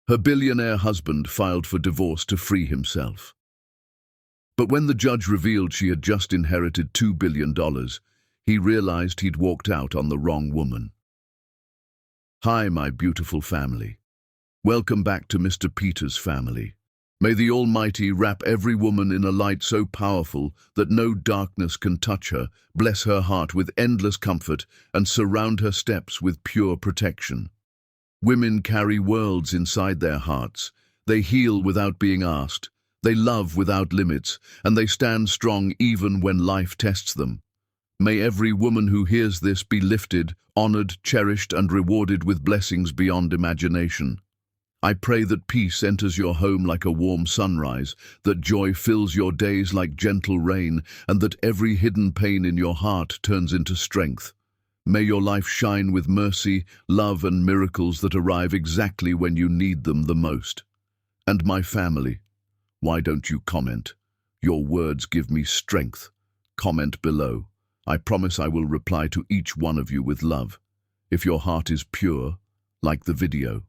Her billionaire husband filed for divorce to free himself. But when the judge revealed she had just inherited $2 billion, he realized he'd walked out on the wrong woman. Hi, my beautiful family. Welcome back to Mr. Peter's family. May the Almighty wrap every woman in a light so powerful that no darkness can touch her, bless her heart with endless comfort, and surround her steps with pure protection. Women carry worlds inside their hearts. They heal without being asked. They love without limits, and they stand strong even when life tests them. May every woman who hears this be lifted, honored, cherished, and rewarded with blessings beyond imagination. I pray that peace enters your home like a warm sunrise, that joy fills your days like gentle rain, and that every hidden pain in your heart turns into strength. May your life shine with mercy, love, and miracles that arrive exactly when you need them the most. And my family, why don't you comment? Your words give me strength. Comment below. I promise I will reply to each one of you with love. If your heart is pure, like the video.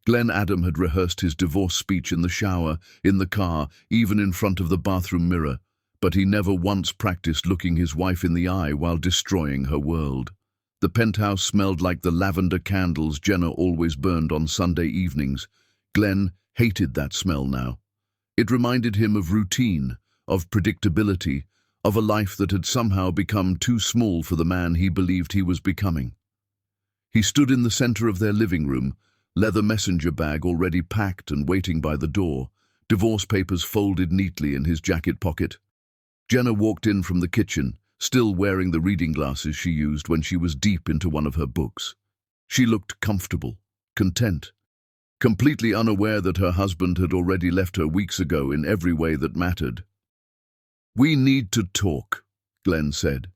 Glenn Adam had rehearsed his divorce speech in the shower, in the car, even in front of the bathroom mirror, but he never once practiced looking his wife in the eye while destroying her world. The penthouse smelled like the lavender candles Jenna always burned on Sunday evenings. Glenn hated that smell now. It reminded him of routine, of predictability, of a life that had somehow become too small for the man he believed he was becoming. He stood in the center of their living room, leather messenger bag already packed and waiting by the door, divorce papers folded neatly in his jacket pocket. Jenna walked in from the kitchen, still wearing the reading glasses she used when she was deep into one of her books. She looked comfortable, content, completely unaware that her husband had already left her weeks ago in every way that mattered. "We need to talk," Glenn said,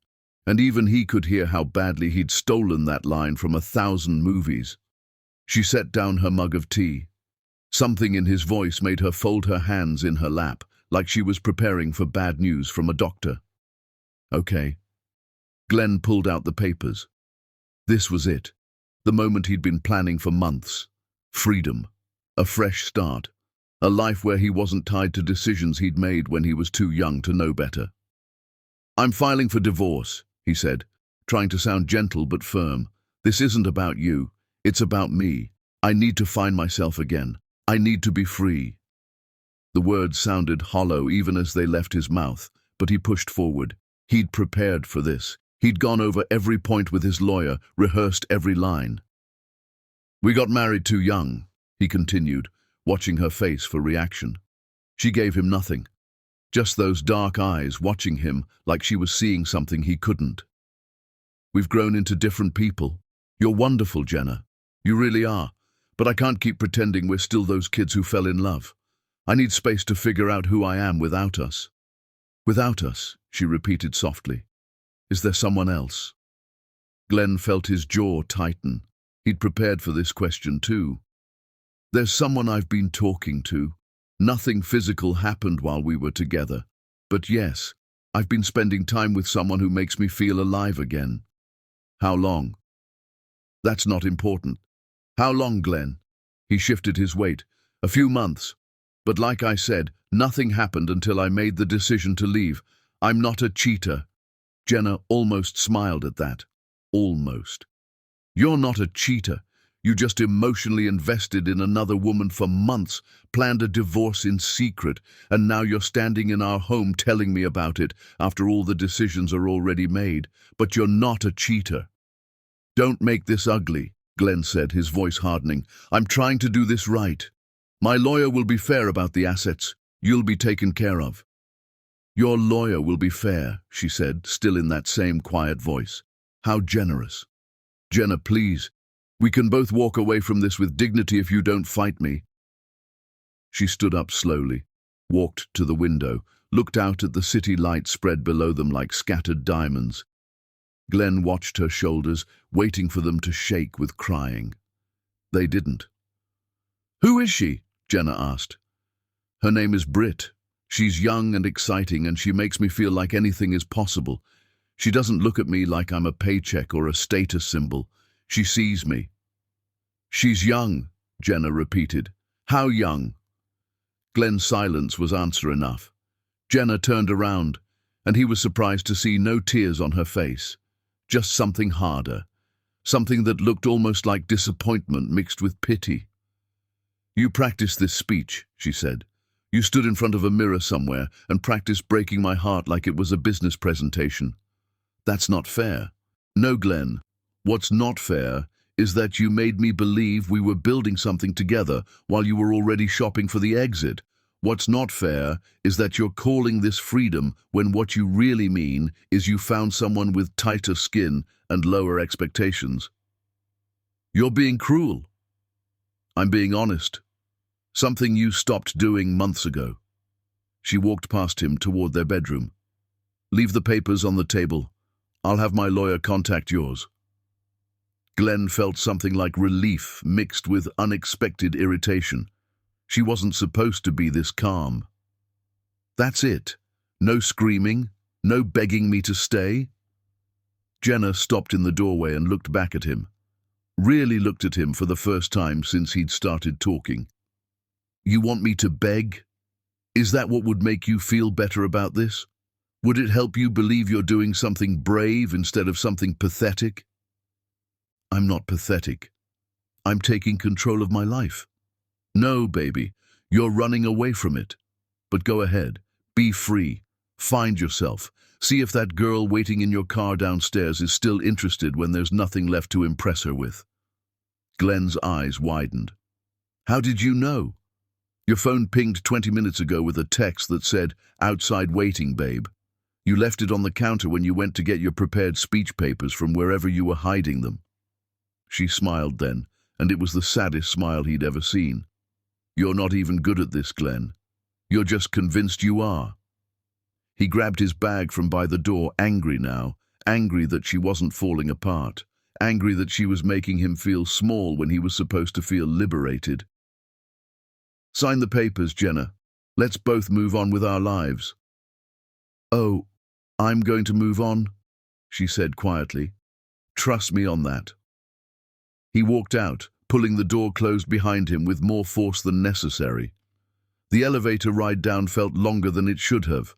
and even he could hear how badly he'd stolen that line from 1,000 movies. She set down her mug of tea. Something in his voice made her fold her hands in her lap, like she was preparing for bad news from a doctor. Okay. Glenn pulled out the papers. This was it, the moment he'd been planning for months. Freedom, a fresh start, a life where he wasn't tied to decisions he'd made when he was too young to know better. "I'm filing for divorce," he said, trying to sound gentle but firm. "This isn't about you. It's about me. I need to find myself again. I need to be free." The words sounded hollow even as they left his mouth, but he pushed forward. He'd prepared for this. He'd gone over every point with his lawyer, rehearsed every line. "We got married too young," he continued, watching her face for reaction. She gave him nothing. Just those dark eyes watching him like she was seeing something he couldn't. "We've grown into different people. You're wonderful, Jenna. You really are. But I can't keep pretending we're still those kids who fell in love. I need space to figure out who I am without us." "Without us," she repeated softly. "Is there someone else?" Glenn felt his jaw tighten. He'd prepared for this question too. "There's someone I've been talking to. Nothing physical happened while we were together. But yes, I've been spending time with someone who makes me feel alive again." "How long?" "That's not important." "How long, Glenn?" He shifted his weight. "A few months. But like I said, nothing happened until I made the decision to leave. I'm not a cheater." Jenna almost smiled at that. Almost. "You're not a cheater. You just emotionally invested in another woman for months, planned a divorce in secret, and now you're standing in our home telling me about it after all the decisions are already made. But you're not a cheater." "Don't make this ugly," Glenn said, his voice hardening. "I'm trying to do this right. My lawyer will be fair about the assets. You'll be taken care of." "Your lawyer will be fair," she said, still in that same quiet voice. "How generous." "Jenna, please. We can both walk away from this with dignity if you don't fight me." She stood up slowly, walked to the window, looked out at the city lights spread below them like scattered diamonds. Glenn watched her shoulders, waiting for them to shake with crying. They didn't. "Who is she?" Jenna asked. "Her name is Britt. She's young and exciting, and she makes me feel like anything is possible. She doesn't look at me like I'm a paycheck or a status symbol. She sees me." "She's young," Jenna repeated. How young? Glenn's silence was answer enough. Jenna turned around, and he was surprised to see no tears on her face, just something harder, something that looked almost like disappointment mixed with pity. "You practiced this speech," she said. "You stood in front of a mirror somewhere and practiced breaking my heart like it was a business presentation. That's not fair." "No, Glenn. What's not fair is that you made me believe we were building something together while you were already shopping for the exit. What's not fair is that you're calling this freedom when what you really mean is you found someone with tighter skin and lower expectations. You're being cruel." "I'm being honest. Something you stopped doing months ago." She walked past him toward their bedroom. "Leave the papers on the table. I'll have my lawyer contact yours." Glenn felt something like relief mixed with unexpected irritation. She wasn't supposed to be this calm. "That's it? No screaming? No begging me to stay?" Jenna stopped in the doorway and looked back at him. Really looked at him for the first time since he'd started talking. "You want me to beg? Is that what would make you feel better about this? Would it help you believe you're doing something brave instead of something pathetic?" "I'm not pathetic. I'm taking control of my life." "No, baby, you're running away from it. But go ahead, be free, find yourself. See if that girl waiting in your car downstairs is still interested when there's nothing left to impress her with." Glenn's eyes widened. "How did you know?" "Your phone pinged 20 minutes ago with a text that said, 'Outside waiting, babe.' You left it on the counter when you went to get your prepared speech papers from wherever you were hiding them." She smiled then, and it was the saddest smile he'd ever seen. "You're not even good at this, Glenn. You're just convinced you are." He grabbed his bag from by the door, angry now, angry that she wasn't falling apart, angry that she was making him feel small when he was supposed to feel liberated. "Sign the papers, Jenna. Let's both move on with our lives." "Oh, I'm going to move on," she said quietly. "Trust me on that." He walked out, pulling the door closed behind him with more force than necessary. The elevator ride down felt longer than it should have.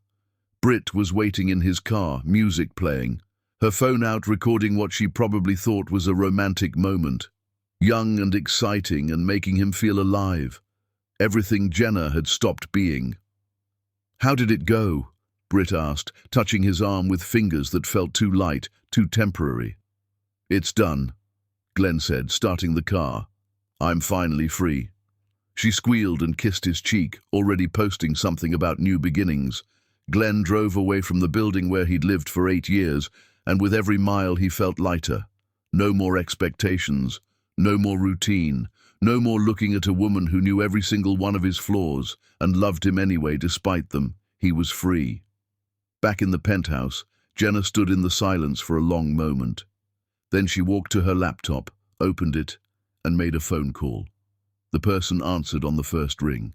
Britt was waiting in his car, music playing, her phone out recording what she probably thought was a romantic moment. Young and exciting and making him feel alive. Everything Jenna had stopped being. "How did it go?" Britt asked, touching his arm with fingers that felt too light, too temporary. "It's done," Glenn said, starting the car. "I'm finally free." She squealed and kissed his cheek, already posting something about new beginnings. Glenn drove away from the building where he'd lived for 8 years, and with every mile he felt lighter. No more expectations, no more routine, no more looking at a woman who knew every single one of his flaws and loved him anyway despite them. He was free. Back in the penthouse, Jenna stood in the silence for a long moment. Then she walked to her laptop, opened it, and made a phone call. The person answered on the first ring.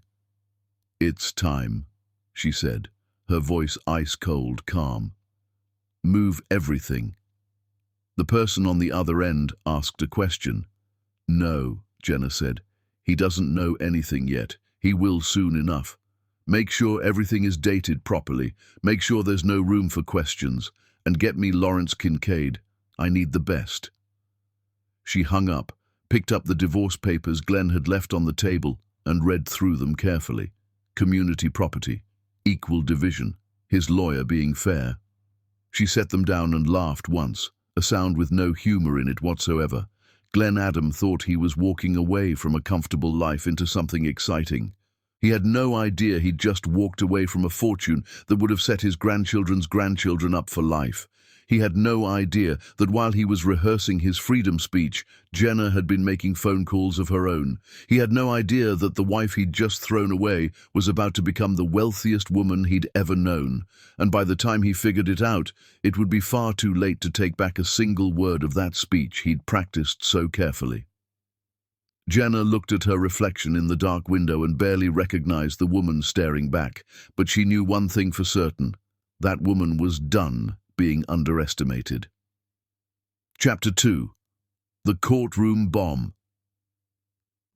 "It's time," she said, her voice ice-cold, calm. "Move everything." The person on the other end asked a question. "No," Jenna said. "He doesn't know anything yet. He will soon enough. Make sure everything is dated properly. Make sure there's no room for questions. And get me Lawrence Kincaid. I need the best." She hung up, picked up the divorce papers Glenn had left on the table, and read through them carefully. Community property, equal division, his lawyer being fair. She set them down and laughed once, a sound with no humor in it whatsoever. Glenn Adam thought he was walking away from a comfortable life into something exciting. He had no idea he'd just walked away from a fortune that would have set his grandchildren's grandchildren up for life. He had no idea that while he was rehearsing his freedom speech, Jenna had been making phone calls of her own. He had no idea that the wife he'd just thrown away was about to become the wealthiest woman he'd ever known. And by the time he figured it out, it would be far too late to take back a single word of that speech he'd practiced so carefully. Jenna looked at her reflection in the dark window and barely recognized the woman staring back, but she knew one thing for certain. That woman was done being underestimated. Chapter 2. The Courtroom Bomb.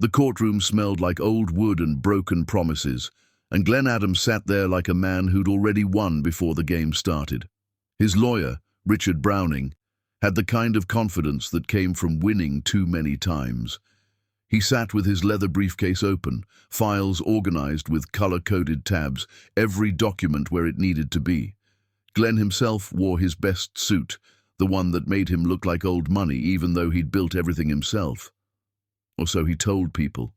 The courtroom smelled like old wood and broken promises, and Glenn Adams sat there like a man who'd already won before the game started. His lawyer, Richard Browning, had the kind of confidence that came from winning too many times. He sat with his leather briefcase open, files organized with color-coded tabs, every document where it needed to be. Glenn himself wore his best suit, the one that made him look like old money even though he'd built everything himself. Or so he told people.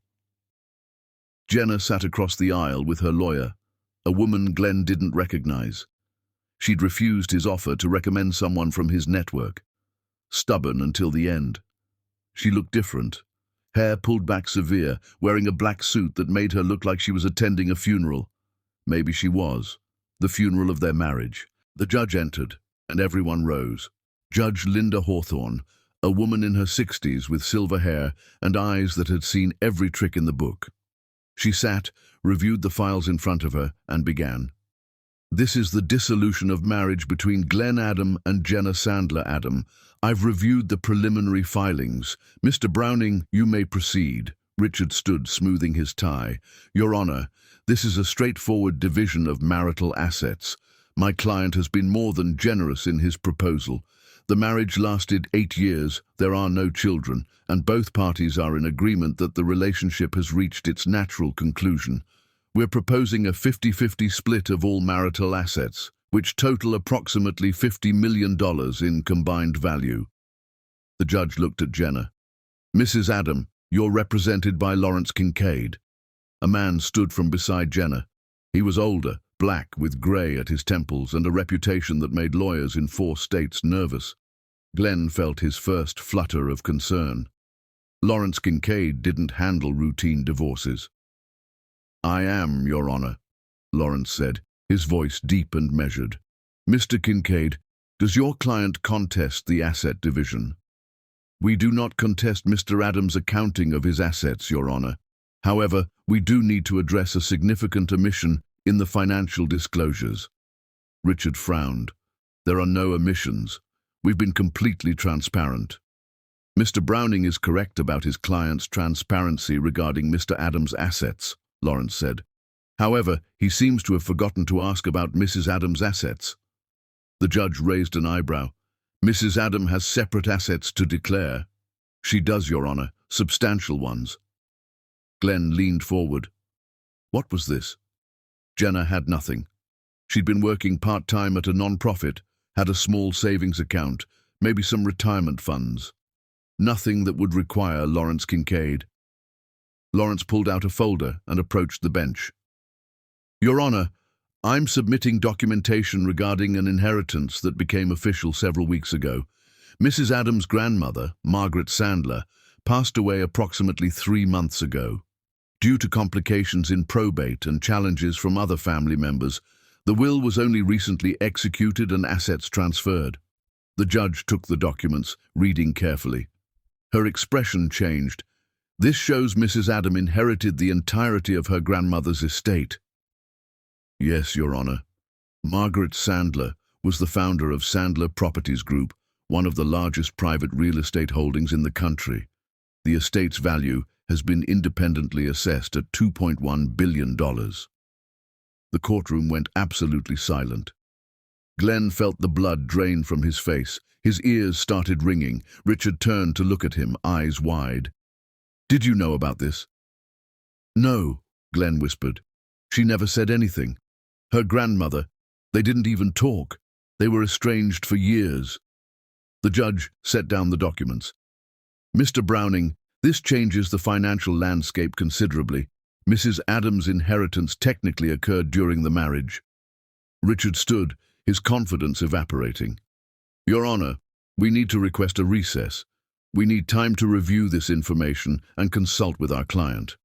Jenna sat across the aisle with her lawyer, a woman Glenn didn't recognize. She'd refused his offer to recommend someone from his network. Stubborn until the end. She looked different. Hair pulled back severe, wearing a black suit that made her look like she was attending a funeral. Maybe she was. The funeral of their marriage. The judge entered, and everyone rose. Judge Linda Hawthorne, a woman in her 60s with silver hair and eyes that had seen every trick in the book. She sat, reviewed the files in front of her, and began. This is the dissolution of marriage between Glenn Adam and Jenna Sandler Adam. I've reviewed the preliminary filings. Mr. Browning, you may proceed. Richard stood, smoothing his tie. Your Honor, this is a straightforward division of marital assets. My client has been more than generous in his proposal. The marriage lasted 8 years, there are no children, and both parties are in agreement that the relationship has reached its natural conclusion. We're proposing a 50-50 split of all marital assets, which total approximately $50 million in combined value. The judge looked at Jenna. Mrs. Adam, you're represented by Lawrence Kincaid. A man stood from beside Jenna. He was older, black with grey at his temples and a reputation that made lawyers in 4 states nervous. Glenn felt his first flutter of concern. Lawrence Kincaid didn't handle routine divorces. I am, Your Honor, Lawrence said, his voice deep and measured. Mr. Kincaid, does your client contest the asset division? We do not contest Mr. Adams' accounting of his assets, Your Honor. However, we do need to address a significant omission in the financial disclosures. Richard frowned. There are no omissions. We've been completely transparent. Mr. Browning is correct about his client's transparency regarding Mr. Adams' assets, Lawrence said. However, he seems to have forgotten to ask about Mrs. Adams' assets. The judge raised an eyebrow. Mrs. Adam has separate assets to declare. She does, Your Honor, substantial ones. Glenn leaned forward. What was this? Jenna had nothing. She'd been working part-time at a non-profit, had a small savings account, maybe some retirement funds. Nothing that would require Lawrence Kincaid. Lawrence pulled out a folder and approached the bench. Your Honor, I'm submitting documentation regarding an inheritance that became official several weeks ago. Mrs. Adams' grandmother, Margaret Sandler, passed away approximately 3 months ago. Due to complications in probate and challenges from other family members, the will was only recently executed and assets transferred. The judge took the documents, reading carefully. Her expression changed. This shows Mrs. Adam inherited the entirety of her grandmother's estate. Yes, Your Honor. Margaret Sandler was the founder of Sandler Properties Group, one of the largest private real estate holdings in the country. The estate's value has been independently assessed at $2.1 billion. The courtroom went absolutely silent. Glenn felt the blood drain from his face. His ears started ringing. Richard turned to look at him, eyes wide. Did you know about this? No, Glenn whispered. She never said anything. Her grandmother, they didn't even talk. They were estranged for years. The judge set down the documents. Mr. Browning, this changes the financial landscape considerably. Mrs. Adams' inheritance technically occurred during the marriage. Richard stood, his confidence evaporating. Your Honor, we need to request a recess. We need time to review this information and consult with our client.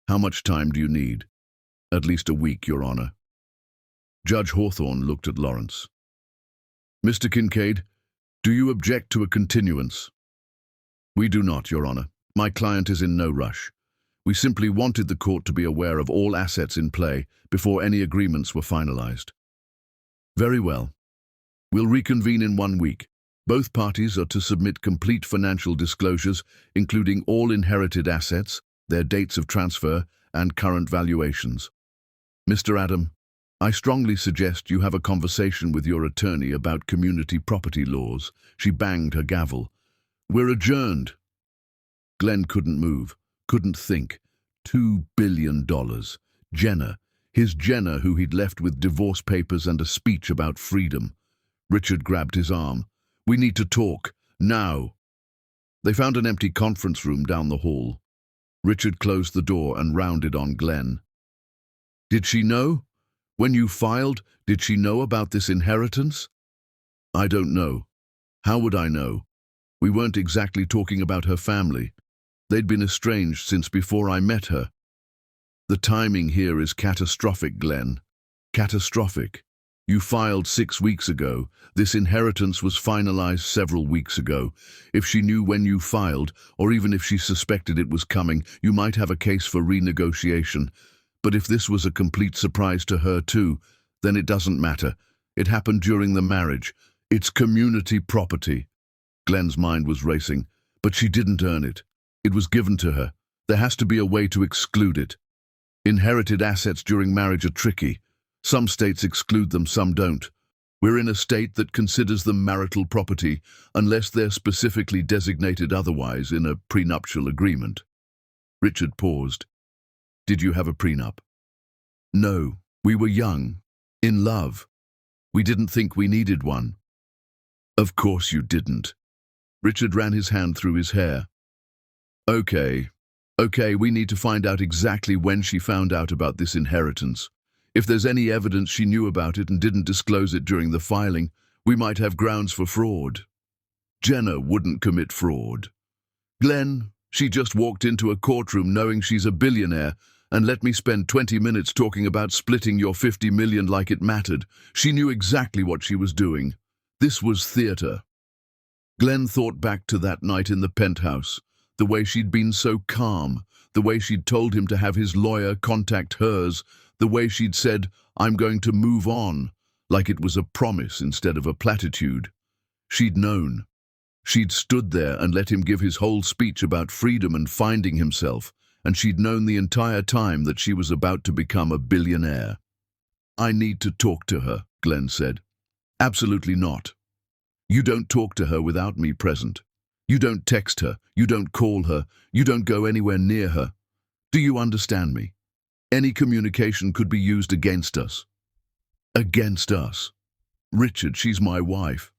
How much time do you need? At least a week, Your Honor. Judge Hawthorne looked at Lawrence. Mr. Kincaid, do you object to a continuance? We do not, Your Honor. My client is in no rush. We simply wanted the court to be aware of all assets in play before any agreements were finalized. Very well. We'll reconvene in 1 week. Both parties are to submit complete financial disclosures, including all inherited assets, their dates of transfer, and current valuations. Mr. Adam, I strongly suggest you have a conversation with your attorney about community property laws. She banged her gavel. We're adjourned. Glenn couldn't move, couldn't think. $2 billion. Jenna, his Jenna who he'd left with divorce papers and a speech about freedom. Richard grabbed his arm. We need to talk, now. They found an empty conference room down the hall. Richard closed the door and rounded on Glenn. Did she know? When you filed, did she know about this inheritance? I don't know. How would I know? We weren't exactly talking about her family. They'd been estranged since before I met her. The timing here is catastrophic, Glenn. Catastrophic. You filed 6 weeks ago. This inheritance was finalized several weeks ago. If she knew when you filed, or even if she suspected it was coming, you might have a case for renegotiation. But if this was a complete surprise to her too, then it doesn't matter. It happened during the marriage. It's community property. Glenn's mind was racing, but she didn't earn it. It was given to her. There has to be a way to exclude it. Inherited assets during marriage are tricky. Some states exclude them, some don't. We're in a state that considers them marital property unless they're specifically designated otherwise in a prenuptial agreement. Richard paused. Did you have a prenup? No, we were young, in love. We didn't think we needed one. Of course you didn't. Richard ran his hand through his hair. Okay, we need to find out exactly when she found out about this inheritance. If there's any evidence she knew about it and didn't disclose it during the filing, we might have grounds for fraud. Jenna wouldn't commit fraud. Glenn, she just walked into a courtroom knowing she's a billionaire and let me spend 20 minutes talking about splitting your $50 million like it mattered. She knew exactly what she was doing. This was theater. Glenn thought back to that night in the penthouse, the way she'd been so calm, the way she'd told him to have his lawyer contact hers, the way she'd said, I'm going to move on, like it was a promise instead of a platitude. She'd known. She'd stood there and let him give his whole speech about freedom and finding himself, and she'd known the entire time that she was about to become a billionaire. I need to talk to her, Glenn said. Absolutely not. You don't talk to her without me present. You don't text her, you don't call her, you don't go anywhere near her. Do you understand me? Any communication could be used against us. Against us? Richard, she's my wife.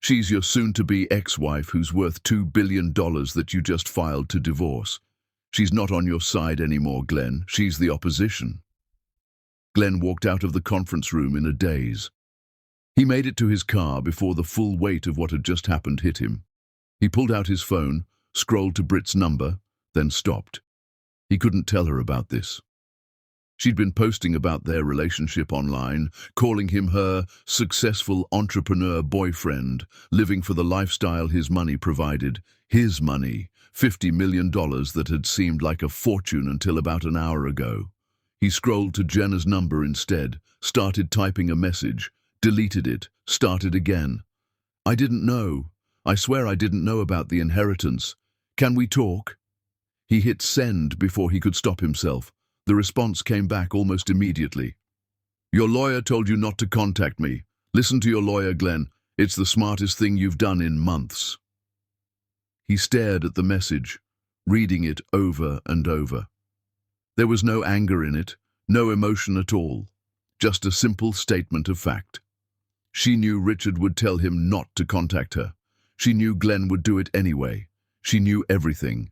She's your soon-to-be ex-wife who's worth $2 billion that you just filed to divorce. She's not on your side anymore, Glenn. She's the opposition. Glenn walked out of the conference room in a daze. He made it to his car before the full weight of what had just happened hit him. He pulled out his phone, scrolled to Britt's number, then stopped. He couldn't tell her about this. She'd been posting about their relationship online, calling him her successful entrepreneur boyfriend, living for the lifestyle his money provided. His money, $50 million that had seemed like a fortune until about an hour ago. He scrolled to Jenna's number instead, started typing a message, deleted it, started again. I didn't know. I swear I didn't know about the inheritance. Can we talk? He hit send before he could stop himself. The response came back almost immediately. Your lawyer told you not to contact me. Listen to your lawyer, Glenn. It's the smartest thing you've done in months. He stared at the message, reading it over and over. There was no anger in it, no emotion at all, just a simple statement of fact. She knew Richard would tell him not to contact her. She knew Glenn would do it anyway. She knew everything.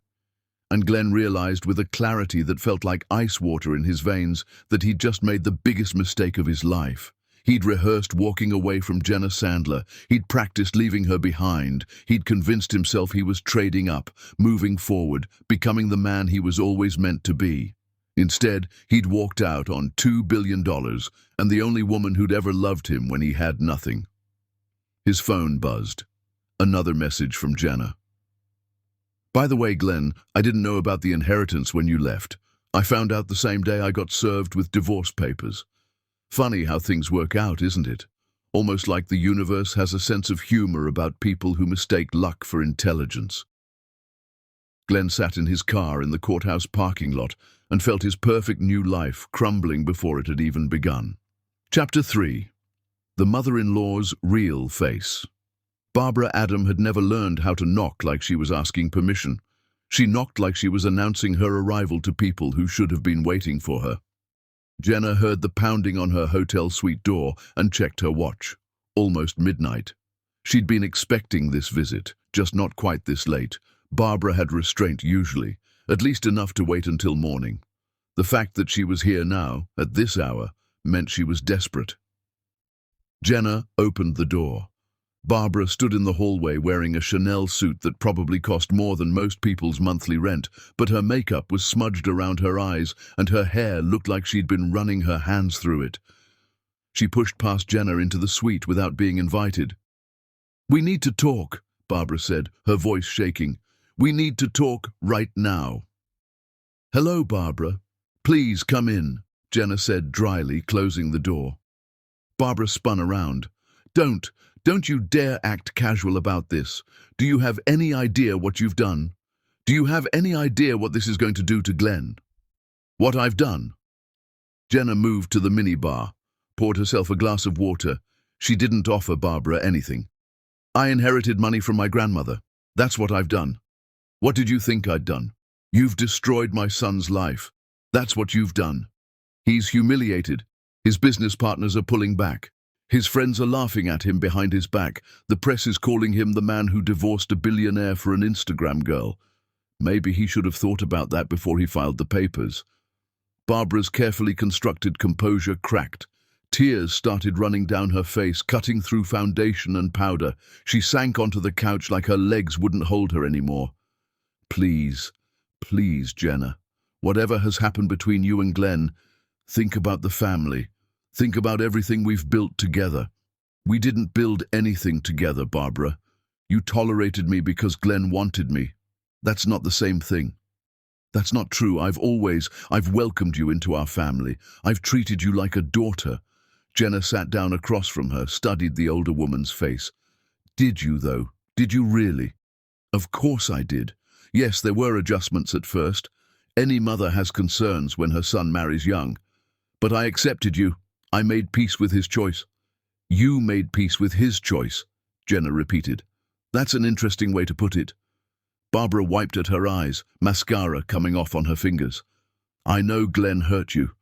And Glenn realized with a clarity that felt like ice water in his veins that he'd just made the biggest mistake of his life. He'd rehearsed walking away from Jenna Sandler. He'd practiced leaving her behind. He'd convinced himself he was trading up, moving forward, becoming the man he was always meant to be. Instead, he'd walked out on $2 billion and the only woman who'd ever loved him when he had nothing. His phone buzzed. Another message from Jenna. By the way, Glenn, I didn't know about the inheritance when you left. I found out the same day I got served with divorce papers. Funny how things work out, isn't it? Almost like the universe has a sense of humor about people who mistake luck for intelligence. Glenn sat in his car in the courthouse parking lot and felt his perfect new life crumbling before it had even begun. Chapter 3. The Mother-in-Law's Real Face. Barbara Adam had never learned how to knock like she was asking permission. She knocked like she was announcing her arrival to people who should have been waiting for her. Jenna heard the pounding on her hotel suite door and checked her watch. Almost midnight. She'd been expecting this visit, just not quite this late. Barbara had restraint usually, at least enough to wait until morning. The fact that she was here now, at this hour, meant she was desperate. Jenna opened the door. Barbara stood in the hallway wearing a Chanel suit that probably cost more than most people's monthly rent, but her makeup was smudged around her eyes and her hair looked like she'd been running her hands through it. She pushed past Jenna into the suite without being invited. "We need to talk," Barbara said, her voice shaking. "We need to talk right now." "Hello, Barbara. Please come in," Jenna said dryly, closing the door. Barbara spun around. Don't you dare act casual about this. Do you have any idea what you've done? Do you have any idea what this is going to do to Glenn? What I've done?" Jenna moved to the minibar, poured herself a glass of water. She didn't offer Barbara anything. "I inherited money from my grandmother. That's what I've done." "What did you think I'd done? You've destroyed my son's life. That's what you've done. He's humiliated. His business partners are pulling back. His friends are laughing at him behind his back. The press is calling him the man who divorced a billionaire for an Instagram girl. Maybe he should have thought about that before he filed the papers." Barbara's carefully constructed composure cracked. Tears started running down her face, cutting through foundation and powder. She sank onto the couch like her legs wouldn't hold her anymore. Please, Jenna. Whatever has happened between you and Glenn, think about the family. Think about everything we've built together. We didn't build anything together, Barbara. You tolerated me because Glenn wanted me. That's not the same thing. That's not true. I've welcomed you into our family. I've treated you like a daughter. Jenna sat down across from her, studied the older woman's face. "Did you, though? Did you really?" "Of course I did. Yes, there were adjustments at first. Any mother has concerns when her son marries young. But I accepted you. I made peace with his choice." "You made peace with his choice," Jenna repeated. "That's an interesting way to put it." Barbara wiped at her eyes, mascara coming off on her fingers. "I know Glenn hurt you.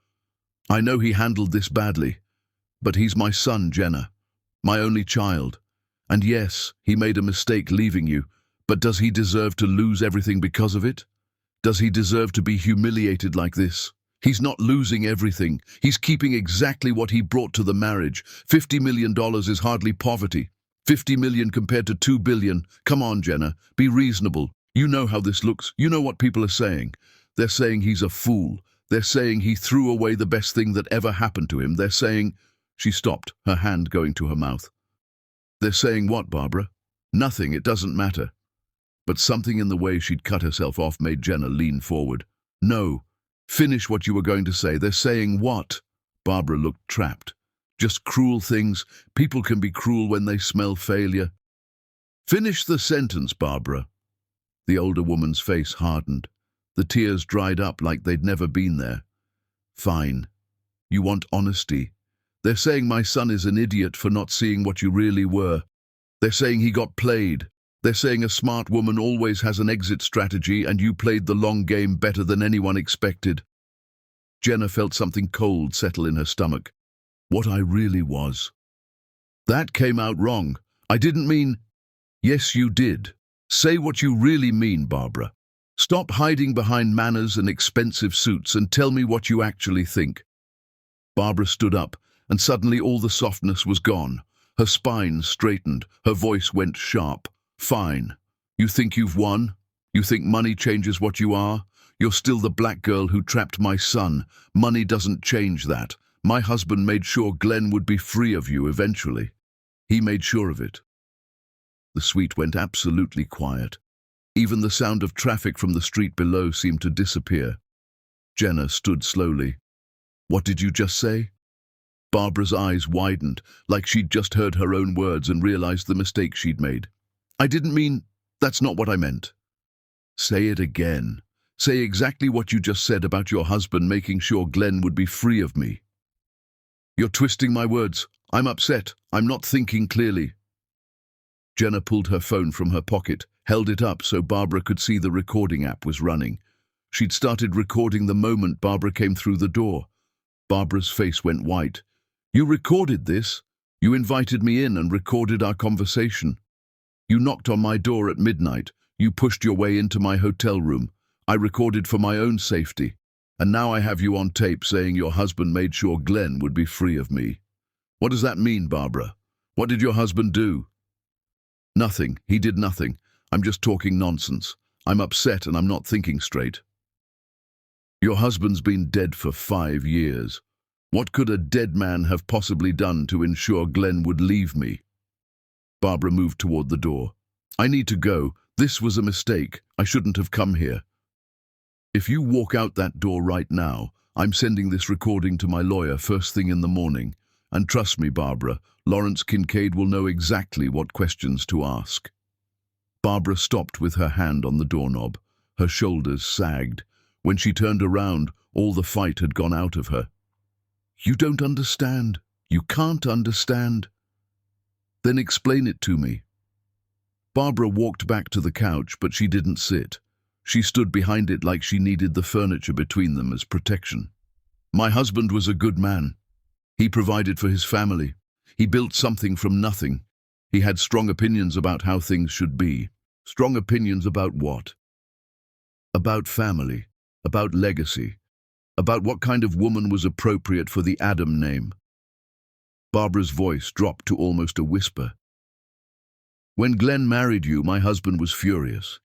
I know he handled this badly. But he's my son, Jenna. My only child. And yes, he made a mistake leaving you. But does he deserve to lose everything because of it? Does he deserve to be humiliated like this? He's not losing everything. He's keeping exactly what he brought to the marriage. $50 million is hardly poverty. 50 million compared to 2 billion. Come on, Jenna, be reasonable. You know how this looks. You know what people are saying. They're saying he's a fool. They're saying he threw away the best thing that ever happened to him. They're saying... She stopped, her hand going to her mouth. "They're saying what, Barbara?" "Nothing, it doesn't matter." But something in the way she'd cut herself off made Jenna lean forward. "No. Finish what you were going to say. They're saying what?" Barbara looked trapped. "Just cruel things. People can be cruel when they smell failure." "Finish the sentence, Barbara." The older woman's face hardened. The tears dried up like they'd never been there. "Fine. You want honesty. They're saying my son is an idiot for not seeing what you really were. They're saying he got played. They're saying a smart woman always has an exit strategy and you played the long game better than anyone expected." Jenna felt something cold settle in her stomach. What I really was. "That came out wrong. I didn't mean..." "Yes, you did. Say what you really mean, Barbara. Stop hiding behind manners and expensive suits and tell me what you actually think." Barbara stood up, and suddenly all the softness was gone. Her spine straightened, her voice went sharp. "Fine. You think you've won? You think money changes what you are? You're still the black girl who trapped my son. Money doesn't change that. My husband made sure Glenn would be free of you eventually. He made sure of it." The suite went absolutely quiet. Even the sound of traffic from the street below seemed to disappear. Jenna stood slowly. "What did you just say?" Barbara's eyes widened, like she'd just heard her own words and realized the mistake she'd made. "I didn't mean... That's not what I meant." Say it again. Say exactly what you just said about your husband making sure Glenn would be free of me. You're twisting my words. I'm upset. I'm not thinking clearly. Jenna pulled her phone from her pocket, held it up so Barbara could see the recording app was running. She'd started recording the moment Barbara came through the door. Barbara's face went white. You recorded this? You invited me in and recorded our conversation. You knocked on my door at midnight. You pushed your way into my hotel room. I recorded for my own safety. And now I have you on tape saying your husband made sure Glenn would be free of me. What does that mean, Barbara? What did your husband do? Nothing. He did nothing. I'm just talking nonsense. I'm upset and I'm not thinking straight. Your husband's been dead for 5 years. What could a dead man have possibly done to ensure Glenn would leave me? Barbara moved toward the door. I need to go. This was a mistake. I shouldn't have come here. If you walk out that door right now, I'm sending this recording to my lawyer first thing in the morning. And trust me, Barbara, Lawrence Kincaid will know exactly what questions to ask. Barbara stopped with her hand on the doorknob. Her shoulders sagged. When she turned around, all the fight had gone out of her. You don't understand. You can't understand. Then explain it to me. Barbara walked back to the couch, but she didn't sit. She stood behind it like she needed the furniture between them as protection. My husband was a good man. He provided for his family. He built something from nothing. He had strong opinions about how things should be. Strong opinions about what? About family, about legacy, about what kind of woman was appropriate for the Adam name. Barbara's voice dropped to almost a whisper. When Glenn married you, my husband was furious.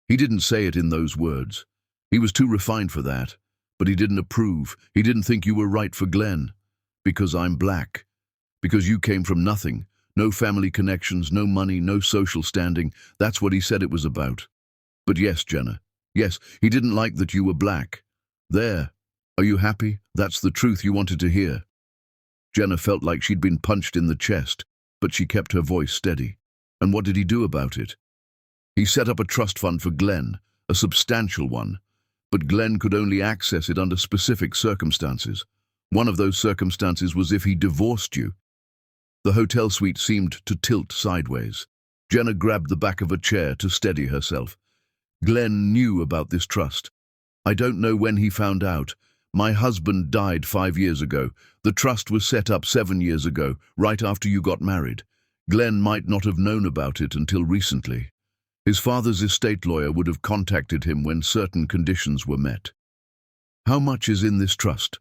He didn't say it in those words. He was too refined for that, but he didn't approve. He didn't think you were right for Glenn. Because I'm black. Because you came from nothing. No family connections, no money, no social standing. That's what he said it was about. But yes, Jenna. Yes, he didn't like that you were black. There. Are you happy? That's the truth you wanted to hear. Jenna felt like she'd been punched in the chest, but she kept her voice steady. And what did he do about it? He set up a trust fund for Glenn, a substantial one. But Glenn could only access it under specific circumstances. One of those circumstances was if he divorced you. The hotel suite seemed to tilt sideways. Jenna grabbed the back of a chair to steady herself. Glenn knew about this trust. I don't know when he found out. My husband died 5 years ago. The trust was set up 7 years ago, right after you got married. Glenn might not have known about it until recently. His father's estate lawyer would have contacted him when certain conditions were met. How much is in this trust?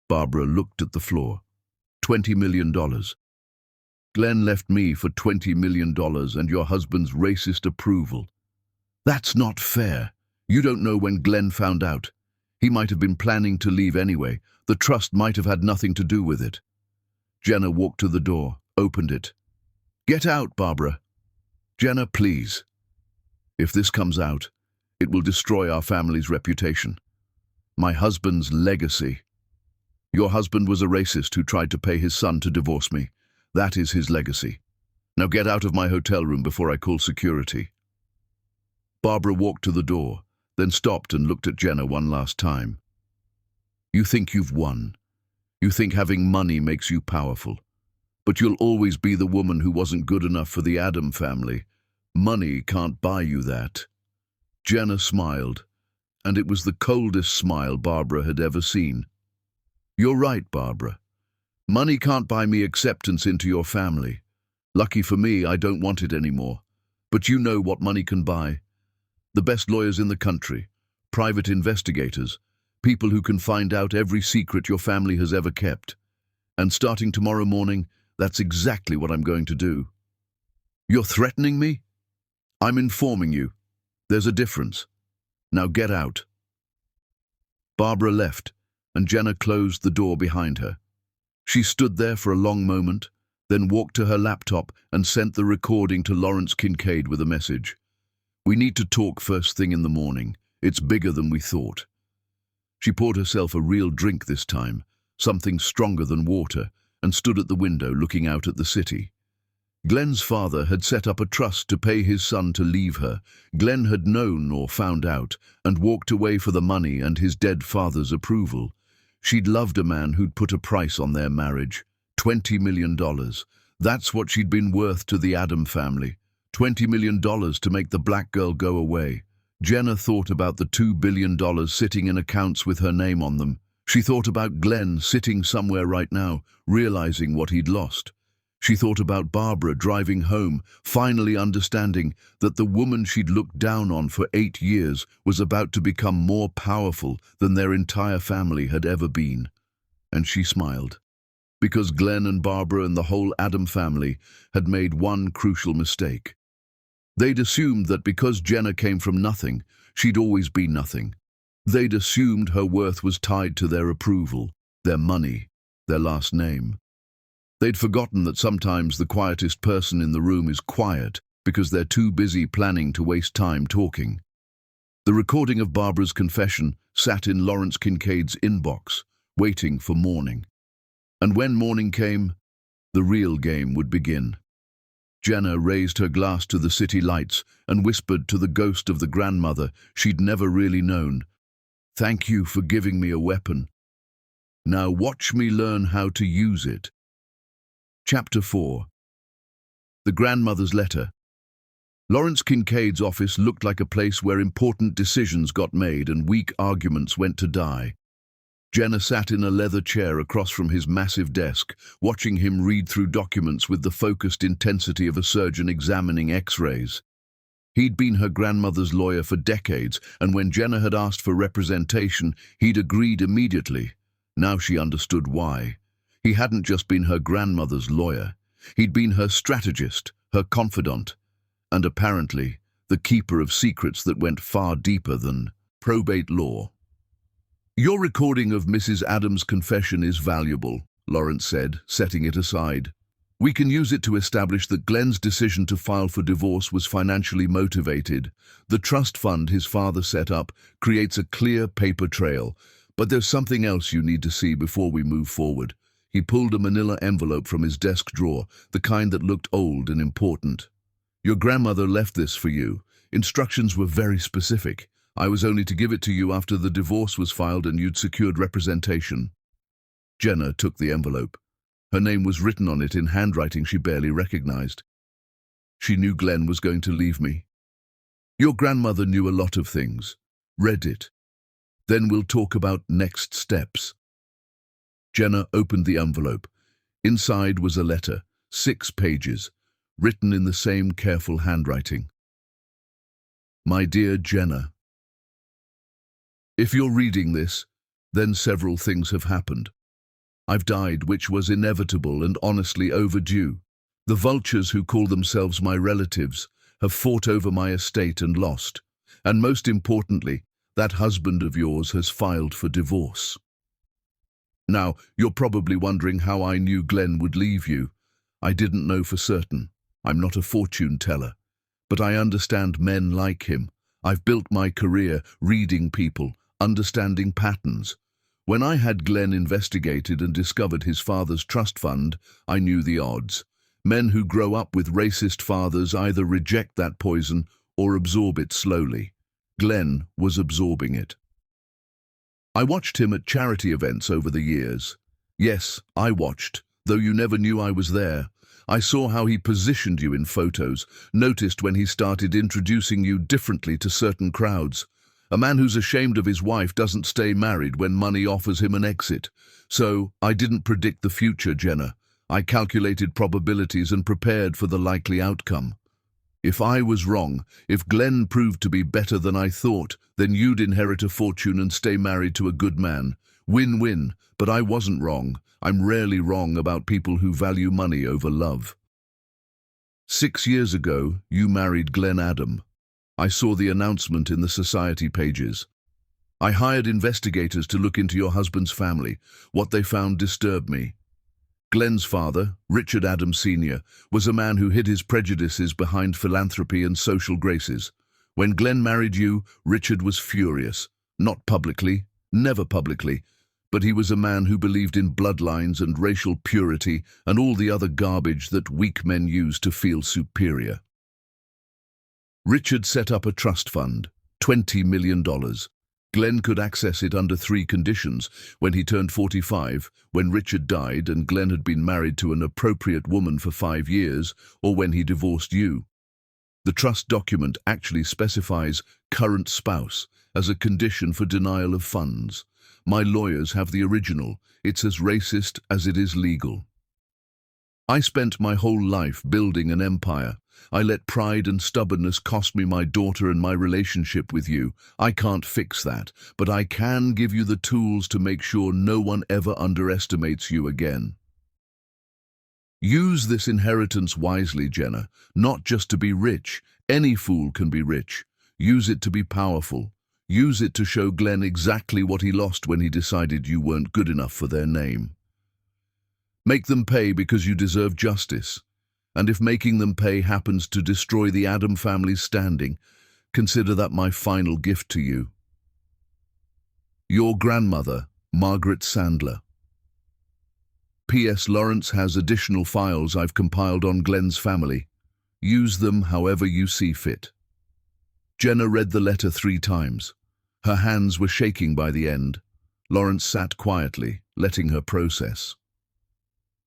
Barbara looked at the floor. $20 million. Glenn left me for $20 million and your husband's racist approval. That's not fair. You don't know when Glenn found out. He might have been planning to leave anyway. The trust might have had nothing to do with it. Jenna walked to the door, opened it. Get out, Barbara. Jenna, please. If this comes out, it will destroy our family's reputation. My husband's legacy. Your husband was a racist who tried to pay his son to divorce me. That is his legacy. Now get out of my hotel room before I call security. Barbara walked to the door, then stopped and looked at Jenna one last time. You think you've won. You think having money makes you powerful. But you'll always be the woman who wasn't good enough for the Adam family. Money can't buy you that. Jenna smiled, and it was the coldest smile Barbara had ever seen. You're right, Barbara. Money can't buy me acceptance into your family. Lucky for me, I don't want it anymore. But you know what money can buy. The best lawyers in the country, private investigators, people who can find out every secret your family has ever kept. And starting tomorrow morning, that's exactly what I'm going to do. You're threatening me? I'm informing you. There's a difference. Now get out. Barbara left, and Jenna closed the door behind her. She stood there for a long moment, then walked to her laptop and sent the recording to Lawrence Kincaid with a message. We need to talk first thing in the morning. It's bigger than we thought. She poured herself a real drink this time, something stronger than water, and stood at the window looking out at the city. Glenn's father had set up a trust to pay his son to leave her. Glenn had known or found out and walked away for the money and his dead father's approval. She'd loved a man who'd put a price on their marriage. $20 million. That's what she'd been worth to the Adam family. $20 million to make the black girl go away. Jenna thought about the $2 billion sitting in accounts with her name on them. She thought about Glenn sitting somewhere right now, realizing what he'd lost. She thought about Barbara driving home, finally understanding that the woman she'd looked down on for 8 years was about to become more powerful than their entire family had ever been. And she smiled. Because Glenn and Barbara and the whole Adam family had made one crucial mistake. They'd assumed that because Jenna came from nothing, she'd always been nothing. They'd assumed her worth was tied to their approval, their money, their last name. They'd forgotten that sometimes the quietest person in the room is quiet because they're too busy planning to waste time talking. The recording of Barbara's confession sat in Lawrence Kincaid's inbox, waiting for morning. And when morning came, the real game would begin. Jenna raised her glass to the city lights and whispered to the ghost of the grandmother she'd never really known, "Thank you for giving me a weapon. Now watch me learn how to use it." Chapter 4. The Grandmother's Letter. Lawrence Kincaid's office looked like a place where important decisions got made and weak arguments went to die. Jenna sat in a leather chair across from his massive desk, watching him read through documents with the focused intensity of a surgeon examining X-rays. He'd been her grandmother's lawyer for decades, and when Jenna had asked for representation, he'd agreed immediately. Now she understood why. He hadn't just been her grandmother's lawyer. He'd been her strategist, her confidant, and apparently the keeper of secrets that went far deeper than probate law. "Your recording of Mrs. Adams' confession is valuable," Lawrence said, setting it aside. "We can use it to establish that Glenn's decision to file for divorce was financially motivated. The trust fund his father set up creates a clear paper trail. But there's something else you need to see before we move forward." He pulled a manila envelope from his desk drawer, the kind that looked old and important. "Your grandmother left this for you. Instructions were very specific. I was only to give it to you after the divorce was filed and you'd secured representation." Jenna took the envelope. Her name was written on it in handwriting she barely recognized. She knew Glenn was going to leave me. "Your grandmother knew a lot of things. Read it. Then we'll talk about next steps." Jenna opened the envelope. Inside was a letter, 6 pages, written in the same careful handwriting. "My dear Jenna, if you're reading this, then several things have happened. I've died, which was inevitable and honestly overdue. The vultures who call themselves my relatives have fought over my estate and lost. And most importantly, that husband of yours has filed for divorce. Now, you're probably wondering how I knew Glenn would leave you. I didn't know for certain. I'm not a fortune teller. But I understand men like him. I've built my career reading people, understanding patterns. When I had Glenn investigated and discovered his father's trust fund, I knew the odds. Men who grow up with racist fathers either reject that poison or absorb it slowly. Glenn was absorbing it. I watched him at charity events over the years. Yes, I watched, though you never knew I was there. I saw how he positioned you in photos, noticed when he started introducing you differently to certain crowds. A man who's ashamed of his wife doesn't stay married when money offers him an exit. So, I didn't predict the future, Jenna. I calculated probabilities and prepared for the likely outcome. If I was wrong, if Glenn proved to be better than I thought, then you'd inherit a fortune and stay married to a good man. Win-win, but I wasn't wrong. I'm rarely wrong about people who value money over love. 6 years ago, you married Glenn Adam. I saw the announcement in the society pages. I hired investigators to look into your husband's family. What they found disturbed me. Glenn's father, Richard Adam Sr., was a man who hid his prejudices behind philanthropy and social graces. When Glenn married you, Richard was furious. Not publicly, never publicly, But he was a man who believed in bloodlines and racial purity and all the other garbage that weak men use to feel superior. Richard set up a trust fund, $20 million. Glenn could access it under 3 conditions: when he turned 45, when Richard died and Glenn had been married to an appropriate woman for 5 years, or when he divorced you. The trust document actually specifies current spouse as a condition for denial of funds. My lawyers have the original. It's as racist as it is legal. I spent my whole life building an empire. I let pride and stubbornness cost me my daughter and my relationship with you. I can't fix that, but I can give you the tools to make sure no one ever underestimates you again. Use this inheritance wisely, Jenna, not just to be rich. Any fool can be rich. Use it to be powerful. Use it to show Glenn exactly what he lost when he decided you weren't good enough for their name. Make them pay because you deserve justice. And if making them pay happens to destroy the Adam family's standing, consider that my final gift to you. Your grandmother, Margaret Sandler. P.S. Lawrence has additional files I've compiled on Glenn's family. Use them however you see fit. Jenna read the letter 3 times. Her hands were shaking by the end. Lawrence sat quietly, letting her process.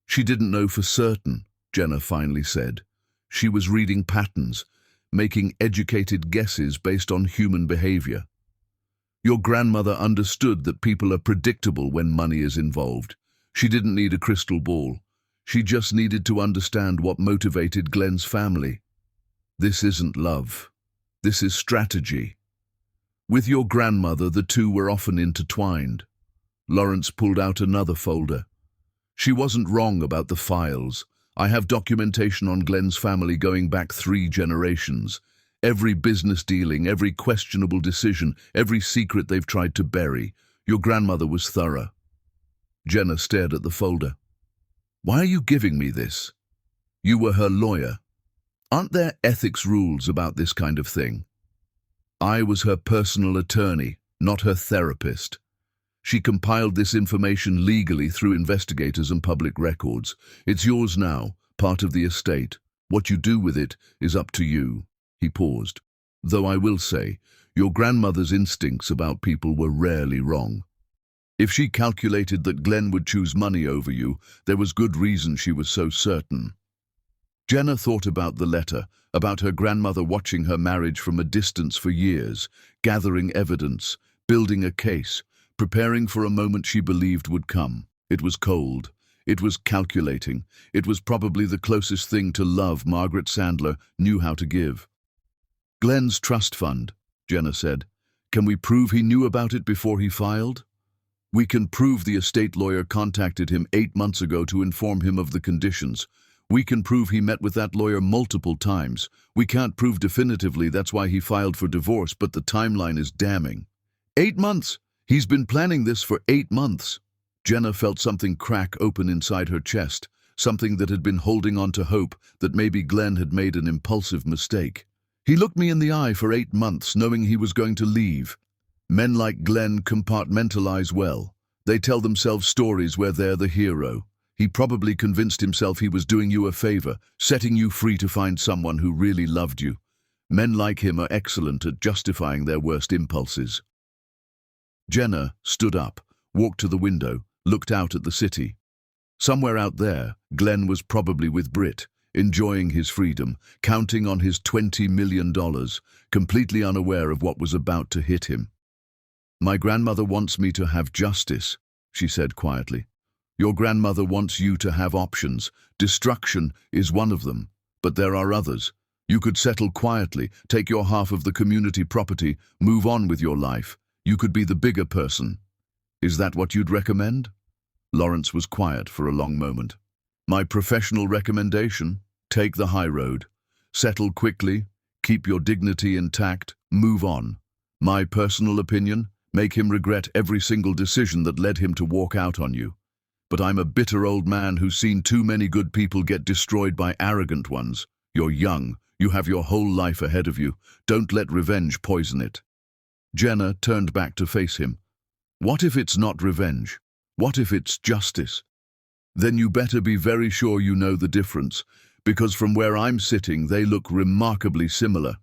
She didn't know for certain, Jenna finally said. She was reading patterns, making educated guesses based on human behavior. Your grandmother understood that people are predictable when money is involved. She didn't need a crystal ball. She just needed to understand what motivated Glenn's family. This isn't love. This is strategy. With your grandmother, the two were often intertwined. Lawrence pulled out another folder. She wasn't wrong about the files. I have documentation on Glenn's family going back 3 generations. Every business dealing, every questionable decision, every secret they've tried to bury. Your grandmother was thorough. Jenna stared at the folder. Why are you giving me this? You were her lawyer. Aren't there ethics rules about this kind of thing? I was her personal attorney, not her therapist. She compiled this information legally through investigators and public records. It's yours now, part of the estate. What you do with it is up to you. He paused. Though I will say, your grandmother's instincts about people were rarely wrong. If she calculated that Glenn would choose money over you, there was good reason she was so certain. Jenna thought about the letter, about her grandmother watching her marriage from a distance for years, gathering evidence, building a case, preparing for a moment she believed would come. It was cold. It was calculating. It was probably the closest thing to love Margaret Sandler knew how to give. Glenn's trust fund, Jenna said. Can we prove he knew about it before he filed? We can prove the estate lawyer contacted him 8 months ago to inform him of the conditions. We can prove he met with that lawyer multiple times. We can't prove definitively that's why he filed for divorce, but the timeline is damning. 8 months! He's been planning this for 8 months. Jenna felt something crack open inside her chest, something that had been holding on to hope that maybe Glenn had made an impulsive mistake. He looked me in the eye for 8 months, knowing he was going to leave. Men like Glenn compartmentalize well. They tell themselves stories where they're the hero. He probably convinced himself he was doing you a favor, setting you free to find someone who really loved you. Men like him are excellent at justifying their worst impulses. Jenna stood up, walked to the window, looked out at the city. Somewhere out there, Glenn was probably with Britt, enjoying his freedom, counting on his $20 million, completely unaware of what was about to hit him. My grandmother wants me to have justice, she said quietly. Your grandmother wants you to have options. Destruction is one of them, but there are others. You could settle quietly, take your half of the community property, move on with your life. You could be the bigger person. Is that what you'd recommend? Lawrence was quiet for a long moment. My professional recommendation, take the high road. Settle quickly, keep your dignity intact, move on. My personal opinion, make him regret every single decision that led him to walk out on you. But I'm a bitter old man who's seen too many good people get destroyed by arrogant ones. You're young. You have your whole life ahead of you. Don't let revenge poison it. Jenna turned back to face him. What if it's not revenge? What if it's justice? Then you better be very sure you know the difference, because from where I'm sitting, they look remarkably similar.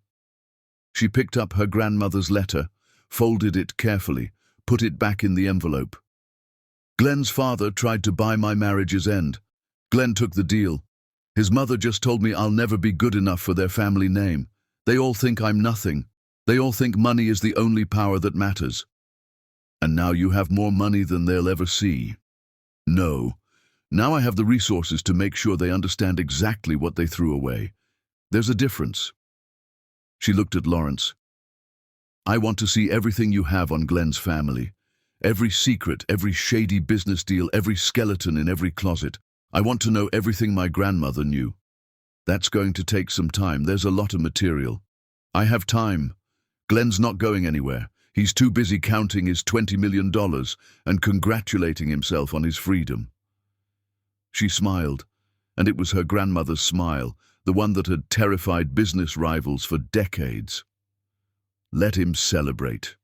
She picked up her grandmother's letter, folded it carefully, put it back in the envelope. Glenn's father tried to buy my marriage's end. Glenn took the deal. His mother just told me I'll never be good enough for their family name. They all think I'm nothing. They all think money is the only power that matters. And now you have more money than they'll ever see. No. Now I have the resources to make sure they understand exactly what they threw away. There's a difference. She looked at Lawrence. I want to see everything you have on Glenn's family. Every secret, every shady business deal, every skeleton in every closet. I want to know everything my grandmother knew. That's going to take some time. There's a lot of material. I have time. Glenn's not going anywhere. He's too busy counting his $20 million and congratulating himself on his freedom. She smiled, and it was her grandmother's smile, the one that had terrified business rivals for decades. Let him celebrate.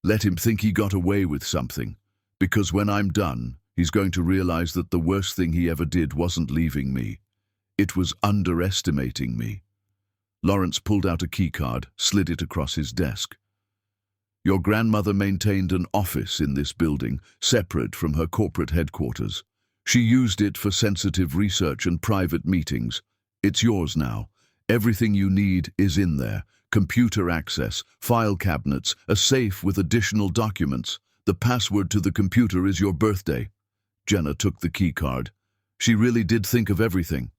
Let him think he got away with something, because when I'm done, he's going to realize that the worst thing he ever did wasn't leaving me. It was underestimating me. Lawrence pulled out a keycard, slid it across his desk. Your grandmother maintained an office in this building, separate from her corporate headquarters. She used it for sensitive research and private meetings. It's yours now. Everything you need is in there. Computer access, file cabinets, a safe with additional documents. The password to the computer is your birthday. Jenna took the keycard. She really did think of everything.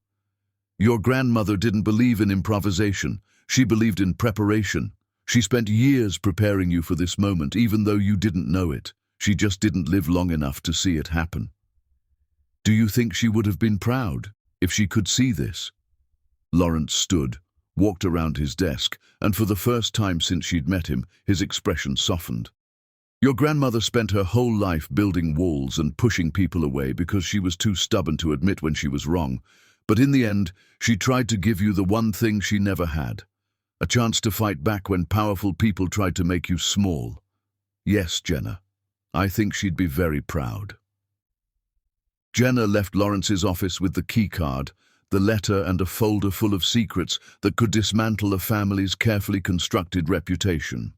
Your grandmother didn't believe in improvisation. She believed in preparation. She spent years preparing you for this moment, even though you didn't know it. She just didn't live long enough to see it happen. Do you think she would have been proud if she could see this? Lawrence stood, walked around his desk, and for the first time since she'd met him, his expression softened. Your grandmother spent her whole life building walls and pushing people away because she was too stubborn to admit when she was wrong. But in the end, she tried to give you the one thing she never had. A chance to fight back when powerful people tried to make you small. Yes, Jenna. I think she'd be very proud. Jenna left Lawrence's office with the keycard, the letter and a folder full of secrets that could dismantle a family's carefully constructed reputation.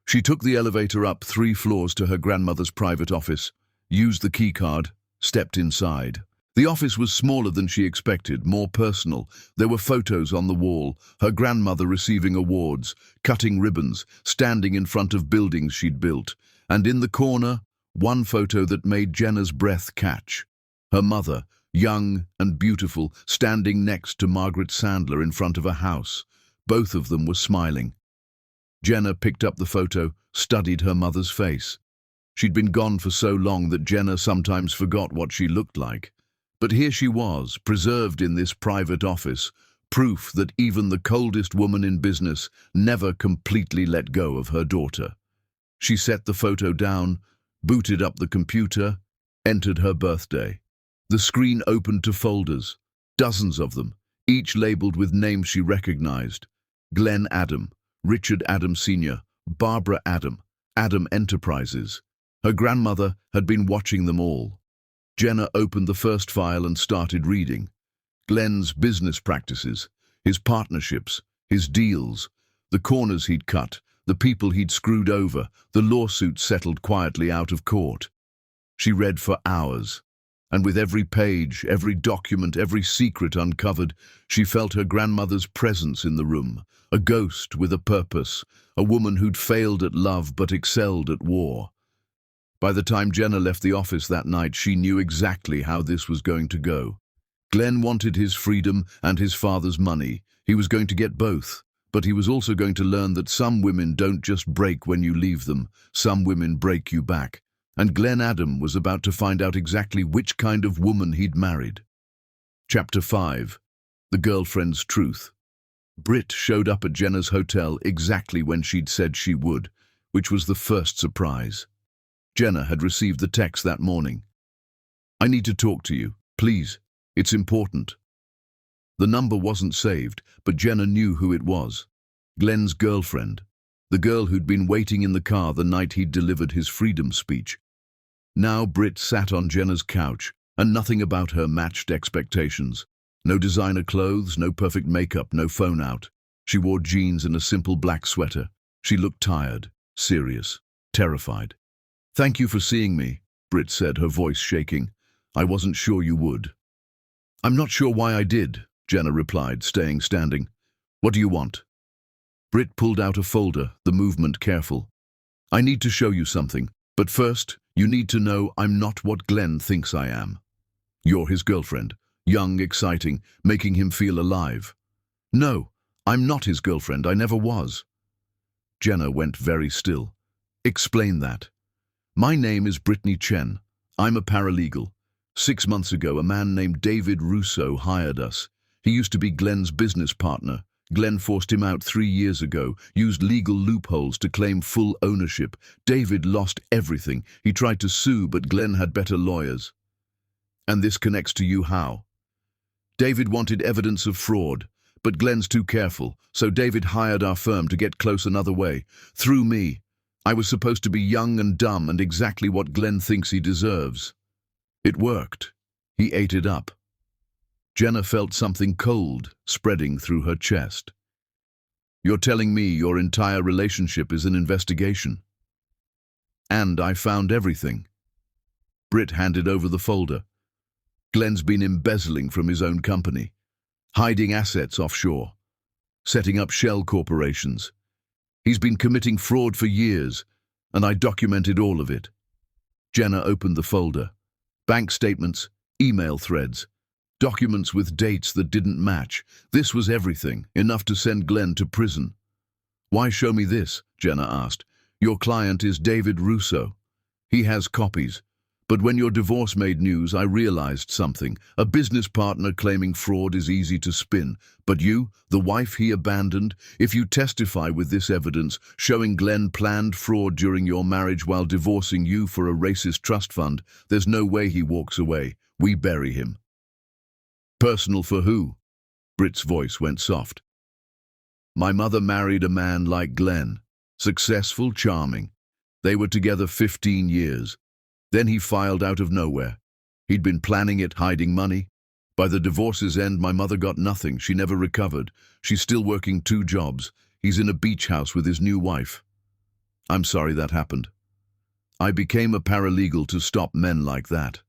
She took the elevator up 3 floors to her grandmother's private office, used the keycard, stepped inside. The office was smaller than she expected, more personal. There were photos on the wall, her grandmother receiving awards, cutting ribbons, standing in front of buildings she'd built. And in the corner, one photo that made Jenna's breath catch. Her mother, young and beautiful, standing next to Margaret Sandler in front of a house. Both of them were smiling. Jenna picked up the photo, studied her mother's face. She'd been gone for so long that Jenna sometimes forgot what she looked like. But here she was, preserved in this private office, proof that even the coldest woman in business never completely let go of her daughter. She set the photo down, booted up the computer, entered her birthday. The screen opened to folders, dozens of them, each labeled with names she recognized. Glenn Adam, Richard Adam Sr., Barbara Adam, Adam Enterprises. Her grandmother had been watching them all. Jenna opened the first file and started reading. Glenn's business practices, his partnerships, his deals, the corners he'd cut, the people he'd screwed over, the lawsuits settled quietly out of court. She read for hours, and with every page, every document, every secret uncovered, she felt her grandmother's presence in the room, a ghost with a purpose, a woman who'd failed at love but excelled at war. By the time Jenna left the office that night, she knew exactly how this was going to go. Glenn wanted his freedom and his father's money. He was going to get both, but he was also going to learn that some women don't just break when you leave them, some women break you back. And Glenn Adam was about to find out exactly which kind of woman he'd married. Chapter 5. The Girlfriend's Truth. Britt showed up at Jenna's hotel exactly when she'd said she would, which was the first surprise. Jenna had received the text that morning. I need to talk to you, please. It's important. The number wasn't saved, but Jenna knew who it was. Glenn's girlfriend. The girl who'd been waiting in the car the night he'd delivered his freedom speech. Now Britt sat on Jenna's couch, and nothing about her matched expectations. No designer clothes, no perfect makeup, no phone out. She wore jeans and a simple black sweater. She looked tired, serious, terrified. "Thank you for seeing me," Britt said, her voice shaking. "I wasn't sure you would." "I'm not sure why I did," Jenna replied, staying standing. "What do you want?" Britt pulled out a folder, the movement careful. "I need to show you something, but first, you need to know I'm not what Glenn thinks I am. You're his girlfriend, young, exciting, making him feel alive. No, I'm not his girlfriend, I never was." Jenna went very still. "Explain that." "My name is Brittany Chen. I'm a paralegal. 6 months ago, a man named David Russo hired us. He used to be Glenn's business partner. Glenn forced him out 3 years ago, used legal loopholes to claim full ownership. David lost everything. He tried to sue, but Glenn had better lawyers." "And this connects to you how?" "David wanted evidence of fraud, but Glenn's too careful, so David hired our firm to get close another way, through me. I was supposed to be young and dumb and exactly what Glenn thinks he deserves. It worked. He ate it up." Jenna felt something cold spreading through her chest. "You're telling me your entire relationship is an investigation?" "And I found everything." Britt handed over the folder. "Glenn's been embezzling from his own company, hiding assets offshore, setting up shell corporations. He's been committing fraud for years, and I documented all of it." Jenna opened the folder. Bank statements, email threads, documents with dates that didn't match. This was everything, enough to send Glenn to prison. "Why show me this?" Jenna asked. "Your client is David Russo. He has copies. But when your divorce made news, I realized something. A business partner claiming fraud is easy to spin. But you, the wife he abandoned, if you testify with this evidence, showing Glenn planned fraud during your marriage while divorcing you for a racist trust fund, there's no way he walks away. We bury him." "Personal for who?" Britt's voice went soft. "My mother married a man like Glenn. Successful, charming. They were together 15 years. Then he filed out of nowhere. He'd been planning it, hiding money. By the divorce's end, my mother got nothing. She never recovered. She's still working 2 jobs. He's in a beach house with his new wife. I'm sorry that happened. I became a paralegal to stop men like that.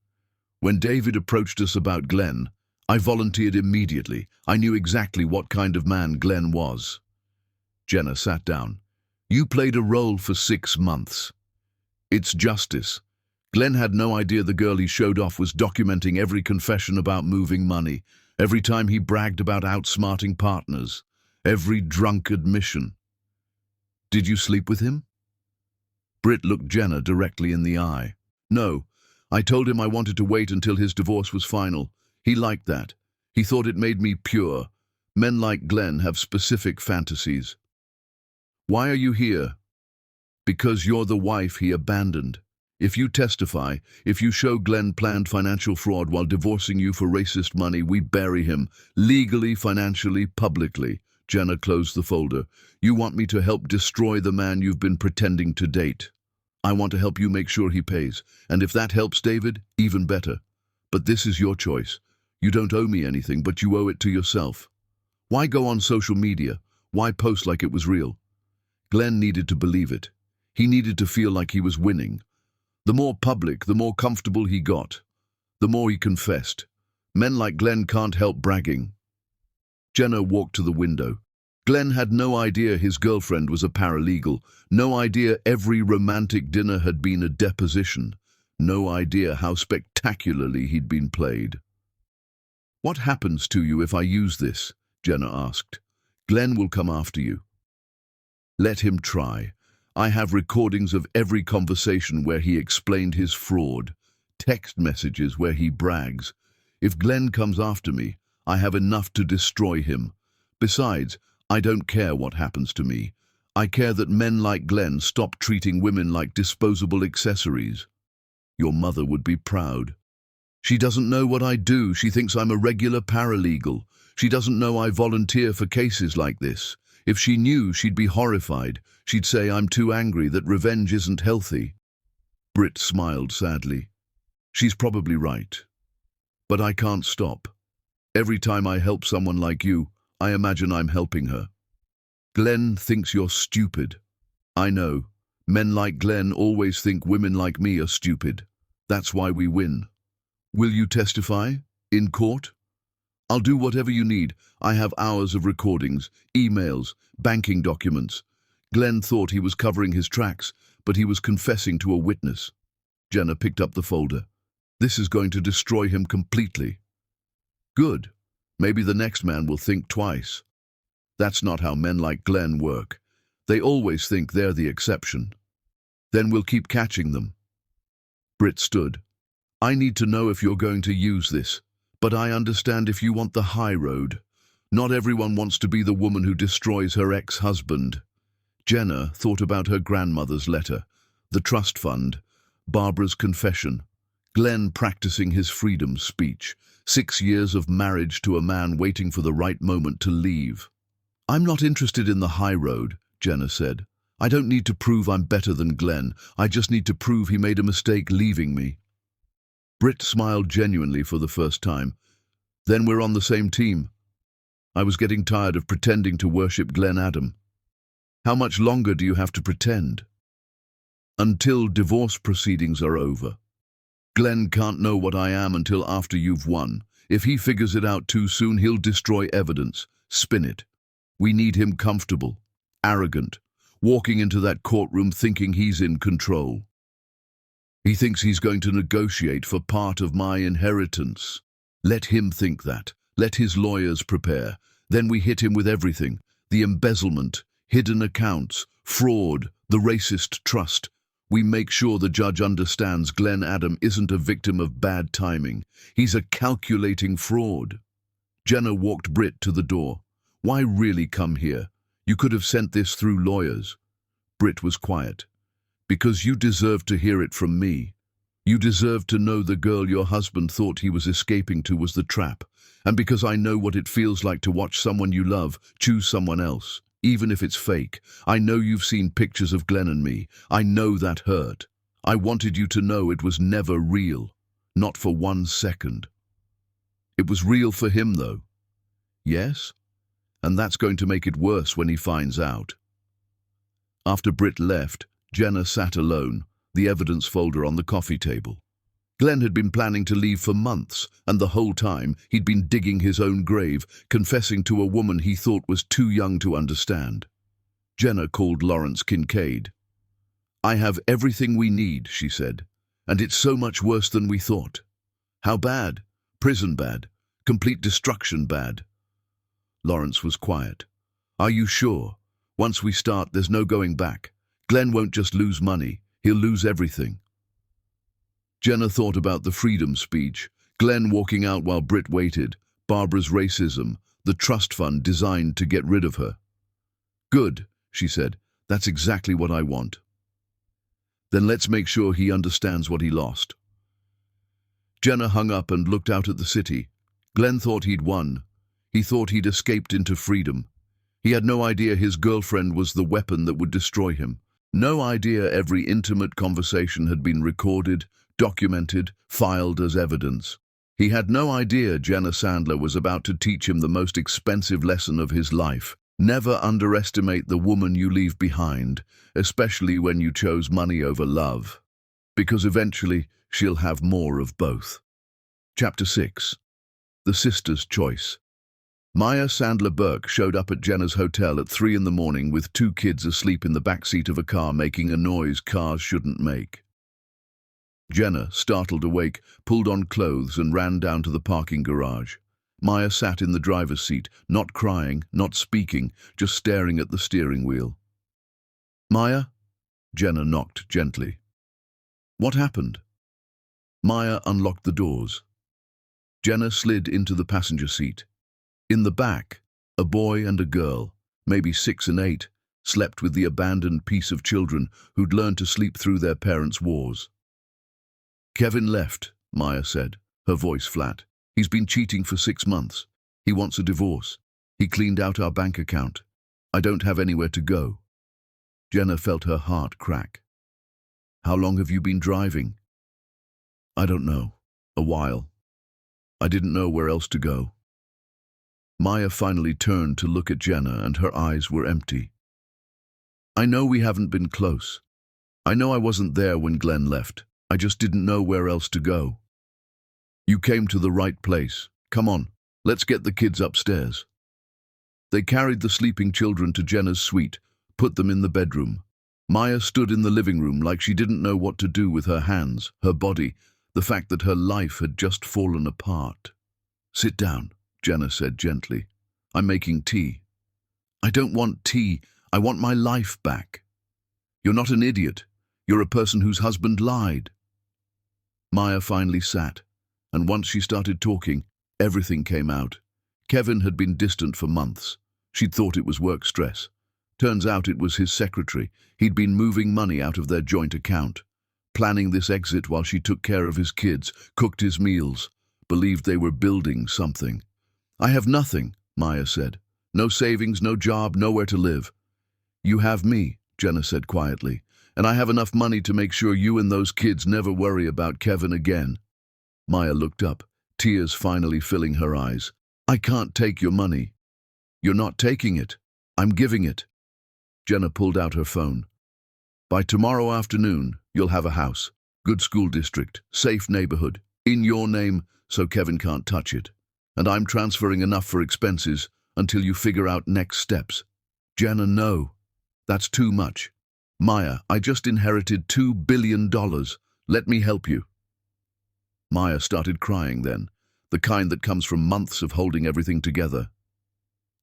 When David approached us about Glenn, I volunteered immediately. I knew exactly what kind of man Glenn was." Jenna sat down. "You played a role for 6 months. It's justice. Glenn had no idea the girl he showed off was documenting every confession about moving money, every time he bragged about outsmarting partners, every drunk admission. Did you sleep with him?" Britt looked Jenna directly in the eye. "No. I told him I wanted to wait until his divorce was final. He liked that. He thought it made me pure. Men like Glenn have specific fantasies." "Why are you here?" "Because you're the wife he abandoned. If you testify, if you show Glenn planned financial fraud while divorcing you for racist money, we bury him, legally, financially, publicly." Jenna closed the folder. "You want me to help destroy the man you've been pretending to date. I want to help you make sure he pays, and if that helps David, even better. But this is your choice. You don't owe me anything, but you owe it to yourself. Why go on social media? Why post like it was real?" Glenn needed to believe it. He needed to feel like he was winning. The more public, the more comfortable he got. The more he confessed. Men like Glenn can't help bragging. Jenna walked to the window. Glenn had no idea his girlfriend was a paralegal. No idea every romantic dinner had been a deposition. No idea how spectacularly he'd been played. "What happens to you if I use this?" Jenna asked. "Glenn will come after you." "Let him try. I have recordings of every conversation where he explained his fraud, text messages where he brags. If Glenn comes after me, I have enough to destroy him. Besides, I don't care what happens to me. I care that men like Glenn stop treating women like disposable accessories. Your mother would be proud. She doesn't know what I do. She thinks I'm a regular paralegal. She doesn't know I volunteer for cases like this. If she knew, she'd be horrified. She'd say I'm too angry, that revenge isn't healthy." Britt smiled sadly. She's probably right. But I can't stop. Every time I help someone like you, I imagine I'm helping her. Glenn thinks you're stupid. I know. Men like Glenn always think women like me are stupid. That's why we win. Will you testify? In court? I'll do whatever you need. I have hours of recordings, emails, banking documents. Glenn thought he was covering his tracks, but he was confessing to a witness. Jenna picked up the folder. This is going to destroy him completely. Good. Maybe the next man will think twice. That's not how men like Glenn work. They always think they're the exception. Then we'll keep catching them. Britt stood. I need to know if you're going to use this, but I understand if you want the high road. Not everyone wants to be the woman who destroys her ex-husband. Jenna thought about her grandmother's letter, the trust fund, Barbara's confession, Glenn practicing his freedom speech, 6 years of marriage to a man waiting for the right moment to leave. I'm not interested in the high road, Jenna said. I don't need to prove I'm better than Glenn. I just need to prove he made a mistake leaving me. Britt smiled genuinely for the first time. Then we're on the same team. I was getting tired of pretending to worship Glenn Adam. How much longer do you have to pretend? Until divorce proceedings are over. Glenn can't know what I am until after you've won. If he figures it out too soon, he'll destroy evidence, spin it. We need him comfortable, arrogant, walking into that courtroom thinking he's in control. He thinks he's going to negotiate for part of my inheritance. Let him think that. Let his lawyers prepare. Then we hit him with everything. The embezzlement, hidden accounts, fraud, the racist trust. We make sure the judge understands Glenn Adam isn't a victim of bad timing. He's a calculating fraud. Jenna walked Britt to the door. Why really come here? You could have sent this through lawyers. Britt was quiet. Because you deserve to hear it from me. You deserve to know the girl your husband thought he was escaping to was the trap. And because I know what it feels like to watch someone you love choose someone else, even if it's fake. I know you've seen pictures of Glenn and me. I know that hurt. I wanted you to know it was never real. Not for 1 second. It was real for him, though. Yes? And that's going to make it worse when he finds out. After Britt left, Jenna sat alone, the evidence folder on the coffee table. Glenn had been planning to leave for months, and the whole time he'd been digging his own grave, confessing to a woman he thought was too young to understand. Jenna called Lawrence Kincaid. I have everything we need, she said, and it's so much worse than we thought. How bad? Prison bad. Complete destruction bad. Lawrence was quiet. Are you sure? Once we start, there's no going back. Glenn won't just lose money, he'll lose everything. Jenna thought about the freedom speech, Glenn walking out while Britt waited, Barbara's racism, the trust fund designed to get rid of her. Good, she said, that's exactly what I want. Then let's make sure he understands what he lost. Jenna hung up and looked out at the city. Glenn thought he'd won. He thought he'd escaped into freedom. He had no idea his girlfriend was the weapon that would destroy him. No idea every intimate conversation had been recorded, documented, filed as evidence. He had no idea Jenna Sandler was about to teach him the most expensive lesson of his life. Never underestimate the woman you leave behind, especially when you chose money over love. Because eventually, she'll have more of both. Chapter 6. The Sister's Choice. Maya Sandler Burke showed up at Jenna's hotel at 3 in the morning with 2 kids asleep in the backseat of a car making a noise cars shouldn't make. Jenna, startled awake, pulled on clothes and ran down to the parking garage. Maya sat in the driver's seat, not crying, not speaking, just staring at the steering wheel. Maya? Jenna knocked gently. What happened? Maya unlocked the doors. Jenna slid into the passenger seat. In the back, a boy and a girl, maybe 6 and 8, slept with the abandoned piece of children who'd learned to sleep through their parents' wars. Kevin left, Maya said, her voice flat. He's been cheating for 6 months. He wants a divorce. He cleaned out our bank account. I don't have anywhere to go. Jenna felt her heart crack. How long have you been driving? I don't know. A while. I didn't know where else to go. Maya finally turned to look at Jenna, and her eyes were empty. I know we haven't been close. I know I wasn't there when Glenn left. I just didn't know where else to go. You came to the right place. Come on, let's get the kids upstairs. They carried the sleeping children to Jenna's suite, put them in the bedroom. Maya stood in the living room like she didn't know what to do with her hands, her body, the fact that her life had just fallen apart. Sit down, Jenna said gently. I'm making tea. I don't want tea. I want my life back. You're not an idiot. You're a person whose husband lied. Maya finally sat, and once she started talking, everything came out. Kevin had been distant for months. She'd thought it was work stress. Turns out it was his secretary. He'd been moving money out of their joint account, planning this exit while she took care of his kids, cooked his meals, believed they were building something. I have nothing, Maya said. No savings, no job, nowhere to live. You have me, Jenna said quietly, and I have enough money to make sure you and those kids never worry about Kevin again. Maya looked up, tears finally filling her eyes. I can't take your money. You're not taking it. I'm giving it. Jenna pulled out her phone. By tomorrow afternoon, you'll have a house, good school district, safe neighborhood, in your name so Kevin can't touch it. And I'm transferring enough for expenses until you figure out next steps. Jenna, no. That's too much. Maya, I just inherited $2 billion. Let me help you. Maya started crying then, the kind that comes from months of holding everything together.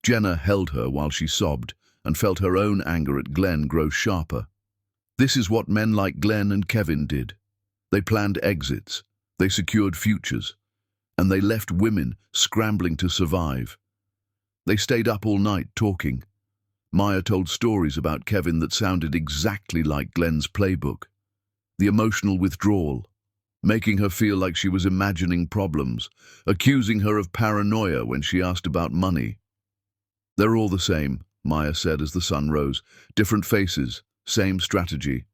Jenna held her while she sobbed and felt her own anger at Glenn grow sharper. This is what men like Glenn and Kevin did. They planned exits, they secured futures, and they left women scrambling to survive. They stayed up all night talking. Maya told stories about Kevin that sounded exactly like Glenn's playbook. The emotional withdrawal, making her feel like she was imagining problems, accusing her of paranoia when she asked about money. They're all the same, Maya said as the sun rose. Different faces, same strategy.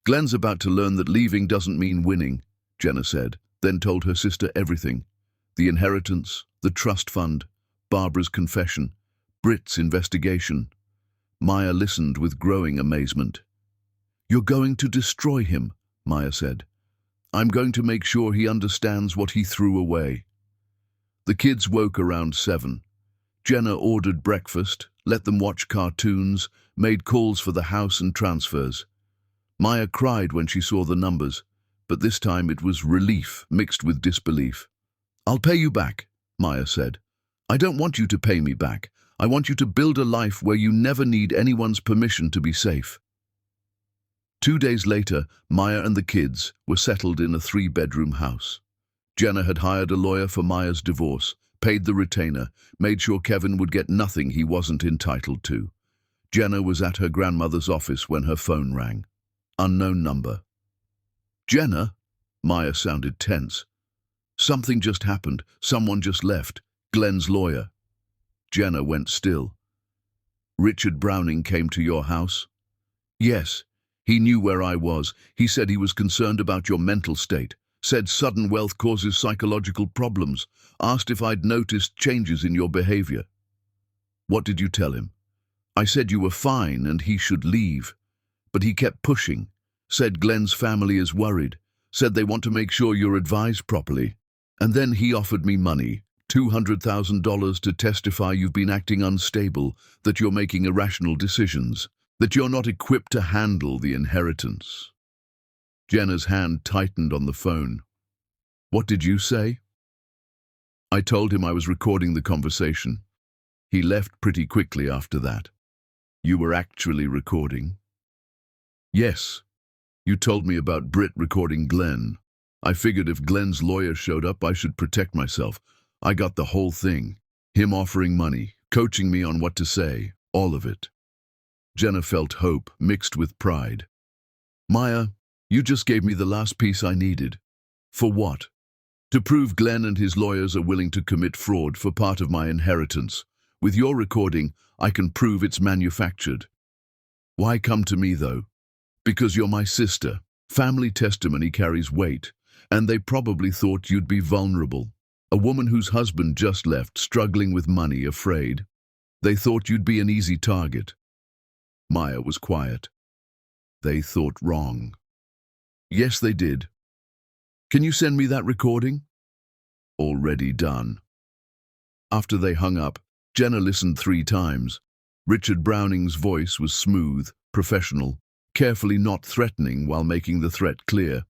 Glenn's about to learn that leaving doesn't mean winning, Jenna said, then told her sister everything. The inheritance, the trust fund, Barbara's confession, Britt's investigation. Maya listened with growing amazement. You're going to destroy him, Maya said. I'm going to make sure he understands what he threw away. The kids woke around 7. Jenna ordered breakfast, let them watch cartoons, made calls for the house and transfers. Maya cried when she saw the numbers, but this time it was relief mixed with disbelief. I'll pay you back, Maya said. I don't want you to pay me back. I want you to build a life where you never need anyone's permission to be safe. 2 days later, Maya and the kids were settled in a 3-bedroom house. Jenna had hired a lawyer for Maya's divorce, paid the retainer, made sure Kevin would get nothing he wasn't entitled to. Jenna was at her grandmother's office when her phone rang. Unknown number. Jenna? Maya sounded tense. Something just happened. Someone just left. Glenn's lawyer. Jenna went still. Richard Browning came to your house? Yes. He knew where I was. He said he was concerned about your mental state. Said sudden wealth causes psychological problems. Asked if I'd noticed changes in your behavior. What did you tell him? I said you were fine and he should leave. But he kept pushing. Said Glenn's family is worried. Said they want to make sure you're advised properly. And then he offered me money, $200,000 to testify you've been acting unstable, that you're making irrational decisions, that you're not equipped to handle the inheritance. Jenna's hand tightened on the phone. What did you say? I told him I was recording the conversation. He left pretty quickly after that. You were actually recording? Yes. You told me about Britt recording Glenn. I figured if Glenn's lawyer showed up, I should protect myself. I got the whole thing. Him offering money, coaching me on what to say, all of it. Jenna felt hope mixed with pride. Maya, you just gave me the last piece I needed. For what? To prove Glenn and his lawyers are willing to commit fraud for part of my inheritance. With your recording, I can prove it's manufactured. Why come to me, though? Because you're my sister. Family testimony carries weight, and they probably thought you'd be vulnerable. A woman whose husband just left, struggling with money, afraid. They thought you'd be an easy target. Maya was quiet. They thought wrong. Yes, they did. Can you send me that recording? Already done. After they hung up, Jenna listened 3 times. Richard Browning's voice was smooth, professional, carefully not threatening while making the threat clear.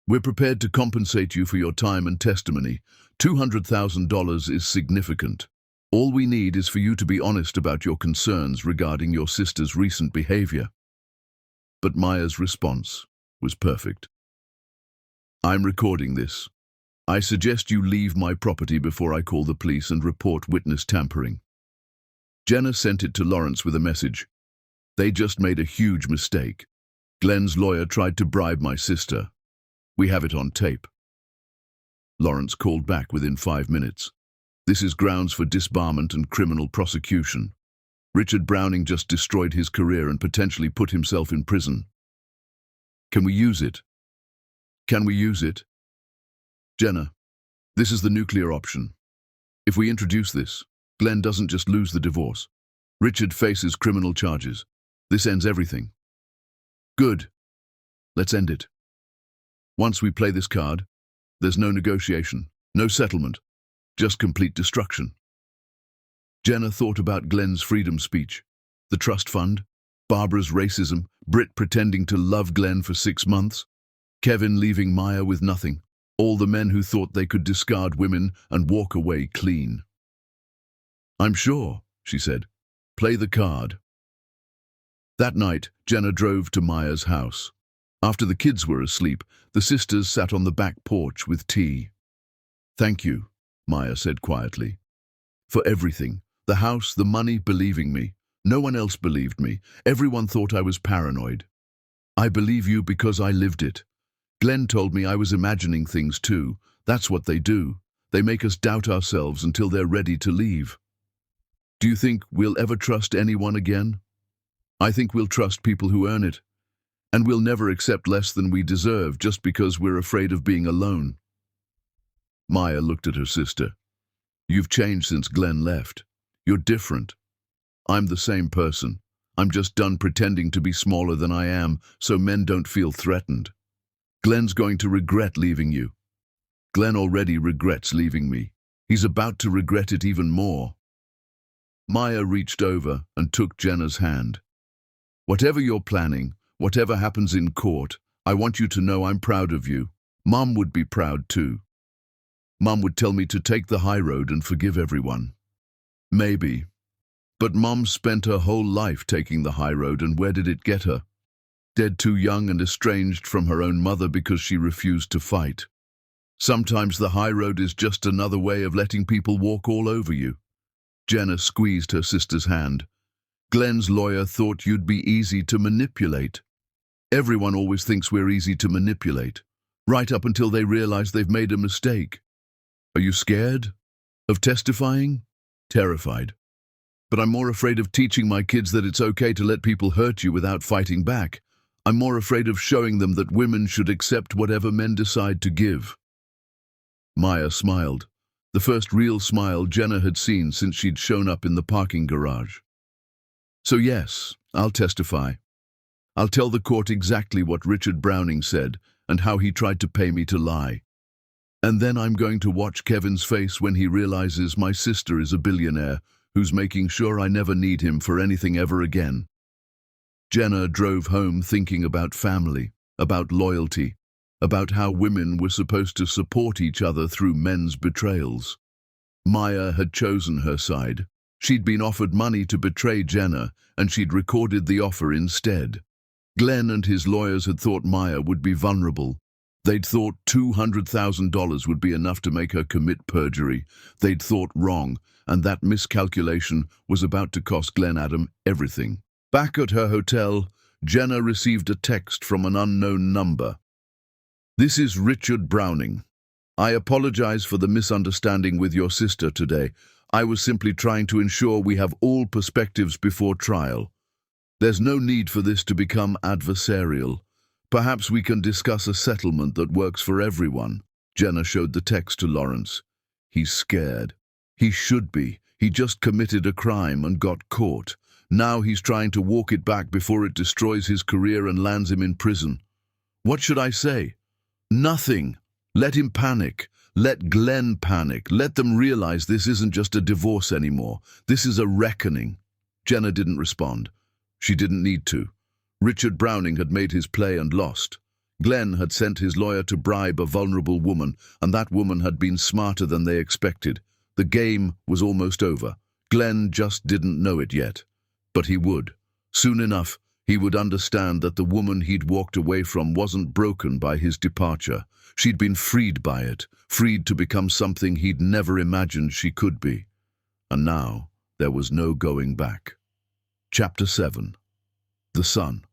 We're prepared to compensate you for your time and testimony. $200,000 is significant. All we need is for you to be honest about your concerns regarding your sister's recent behavior. But Maya's response was perfect. I'm recording this. I suggest you leave my property before I call the police and report witness tampering. Jenna sent it to Lawrence with a message. They just made a huge mistake. Glenn's lawyer tried to bribe my sister. We have it on tape. Lawrence called back within 5 minutes. This is grounds for disbarment and criminal prosecution. Richard Browning just destroyed his career and potentially put himself in prison. Can we use it? Can we use it? Jenna, this is the nuclear option. If we introduce this, Glenn doesn't just lose the divorce. Richard faces criminal charges. This ends everything. Good. Let's end it. Once we play this card, there's no negotiation, no settlement, just complete destruction. Jenna thought about Glenn's freedom speech, the trust fund, Barbara's racism, Britt pretending to love Glenn for 6 months, Kevin leaving Maya with nothing, all the men who thought they could discard women and walk away clean. I'm sure, she said. Play the card. That night, Jenna drove to Maya's house. After the kids were asleep, the sisters sat on the back porch with tea. Thank you, Maya said quietly. For everything. The house, the money, believing me. No one else believed me. Everyone thought I was paranoid. I believe you because I lived it. Glenn told me I was imagining things too. That's what they do. They make us doubt ourselves until they're ready to leave. Do you think we'll ever trust anyone again? I think we'll trust people who earn it. And we'll never accept less than we deserve just because we're afraid of being alone. Maya looked at her sister. You've changed since Glenn left. You're different. I'm the same person. I'm just done pretending to be smaller than I am so men don't feel threatened. Glenn's going to regret leaving you. Glenn already regrets leaving me. He's about to regret it even more. Maya reached over and took Jenna's hand. Whatever you're planning, whatever happens in court, I want you to know I'm proud of you. Mom would be proud too. Mom would tell me to take the high road and forgive everyone. Maybe. But Mom spent her whole life taking the high road, and where did it get her? Dead too young and estranged from her own mother because she refused to fight. Sometimes the high road is just another way of letting people walk all over you. Jenna squeezed her sister's hand. Glenn's lawyer thought you'd be easy to manipulate. Everyone always thinks we're easy to manipulate, right up until they realize they've made a mistake. Are you scared of testifying? Terrified. But I'm more afraid of teaching my kids that it's okay to let people hurt you without fighting back. I'm more afraid of showing them that women should accept whatever men decide to give. Maya smiled, the first real smile Jenna had seen since she'd shown up in the parking garage. So yes, I'll testify. I'll tell the court exactly what Richard Browning said and how he tried to pay me to lie. And then I'm going to watch Kevin's face when he realizes my sister is a billionaire who's making sure I never need him for anything ever again. Jenna drove home thinking about family, about loyalty, about how women were supposed to support each other through men's betrayals. Maya had chosen her side. She'd been offered money to betray Jenna, and she'd recorded the offer instead. Glenn and his lawyers had thought Maya would be vulnerable. They'd thought $200,000 would be enough to make her commit perjury. They'd thought wrong, and that miscalculation was about to cost Glenn Adam everything. Back at her hotel, Jenna received a text from an unknown number. This is Richard Browning. I apologize for the misunderstanding with your sister today. I was simply trying to ensure we have all perspectives before trial. There's no need for this to become adversarial. Perhaps we can discuss a settlement that works for everyone. Jenna showed the text to Lawrence. He's scared. He should be. He just committed a crime and got caught. Now he's trying to walk it back before it destroys his career and lands him in prison. What should I say? Nothing. Let him panic. Let Glenn panic. Let them realize this isn't just a divorce anymore. This is a reckoning. Jenna didn't respond. She didn't need to. Richard Browning had made his play and lost. Glenn had sent his lawyer to bribe a vulnerable woman, and that woman had been smarter than they expected. The game was almost over. Glenn just didn't know it yet. But he would. Soon enough, he would understand that the woman he'd walked away from wasn't broken by his departure. She'd been freed by it, freed to become something he'd never imagined she could be. And now, there was no going back. Chapter 7. The Sun.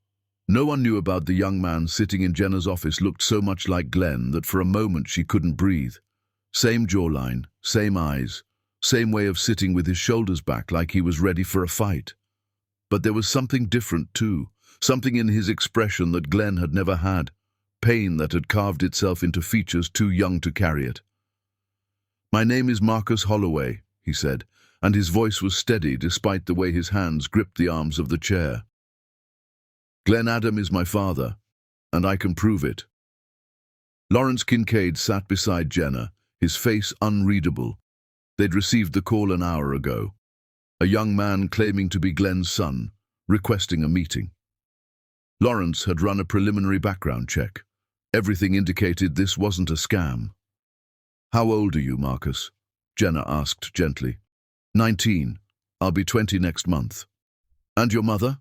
No one knew about the young man sitting in Jenna's office looked so much like Glenn that for a moment she couldn't breathe. Same jawline, same eyes, same way of sitting with his shoulders back like he was ready for a fight. But there was something different too, something in his expression that Glenn had never had, pain that had carved itself into features too young to carry it. "My name is Marcus Holloway," he said, and his voice was steady despite the way his hands gripped the arms of the chair. "Glenn Adam is my father, and I can prove it." Lawrence Kincaid sat beside Jenna, his face unreadable. They'd received the call an hour ago. A young man claiming to be Glenn's son, requesting a meeting. Lawrence had run a preliminary background check. Everything indicated this wasn't a scam. "How old are you, Marcus?" Jenna asked gently. 19. I'll be 20 next month." "And your mother?"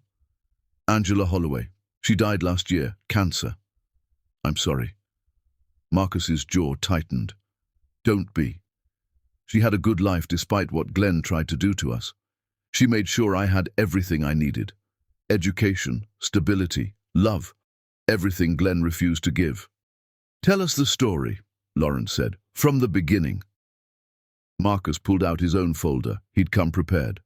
"Angela Holloway. She died last year, cancer." "I'm sorry." Marcus's jaw tightened. "Don't be. She had a good life despite what Glenn tried to do to us. She made sure I had everything I needed. Education, stability, love. Everything Glenn refused to give." "Tell us the story," Lawrence said, "from the beginning." Marcus pulled out his own folder. He'd come prepared.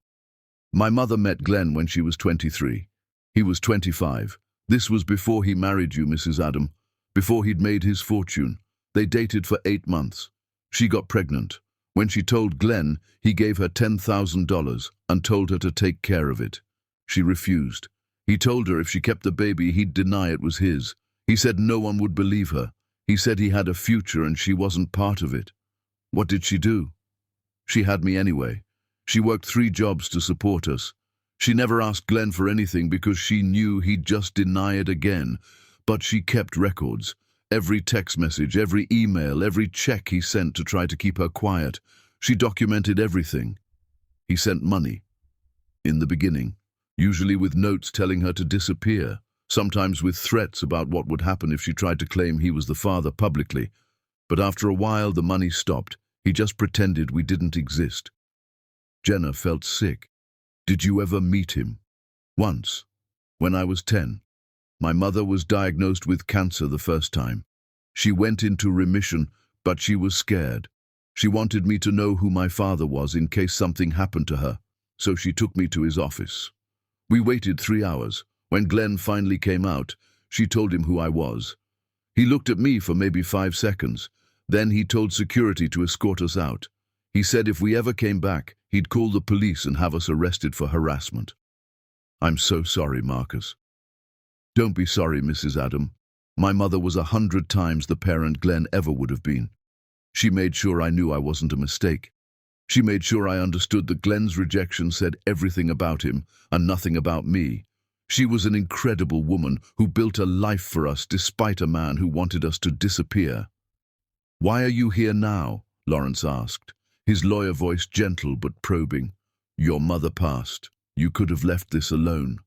"My mother met Glenn when she was 23. He was 25. This was before he married you, Mrs. Adam, before he'd made his fortune. They dated for 8 months. She got pregnant. When she told Glenn, he gave her $10,000 and told her to take care of it. She refused. He told her if she kept the baby, he'd deny it was his. He said no one would believe her. He said he had a future and she wasn't part of it. What did she do? She had me anyway. She worked 3 jobs to support us. She never asked Glenn for anything because she knew he'd just deny it again. But she kept records. Every text message, every email, every check he sent to try to keep her quiet. She documented everything. He sent money. In the beginning, usually with notes telling her to disappear, sometimes with threats about what would happen if she tried to claim he was the father publicly. But after a while, the money stopped. He just pretended we didn't exist. Jenna felt sick. "Did you ever meet him?" "Once, when I was 10. My mother was diagnosed with cancer the first time. She went into remission, but she was scared. She wanted me to know who my father was in case something happened to her, so she took me to his office. We waited 3 hours. When Glenn finally came out, she told him who I was. He looked at me for maybe 5 seconds. Then he told security to escort us out. He said if we ever came back, he'd call the police and have us arrested for harassment." "I'm so sorry, Marcus." "Don't be sorry, Mrs. Adam. My mother was 100 times the parent Glenn ever would have been. She made sure I knew I wasn't a mistake. She made sure I understood that Glenn's rejection said everything about him and nothing about me. She was an incredible woman who built a life for us despite a man who wanted us to disappear." "Why are you here now?" Lawrence asked, his lawyer voice gentle but probing. "Your mother passed. You could have left this alone."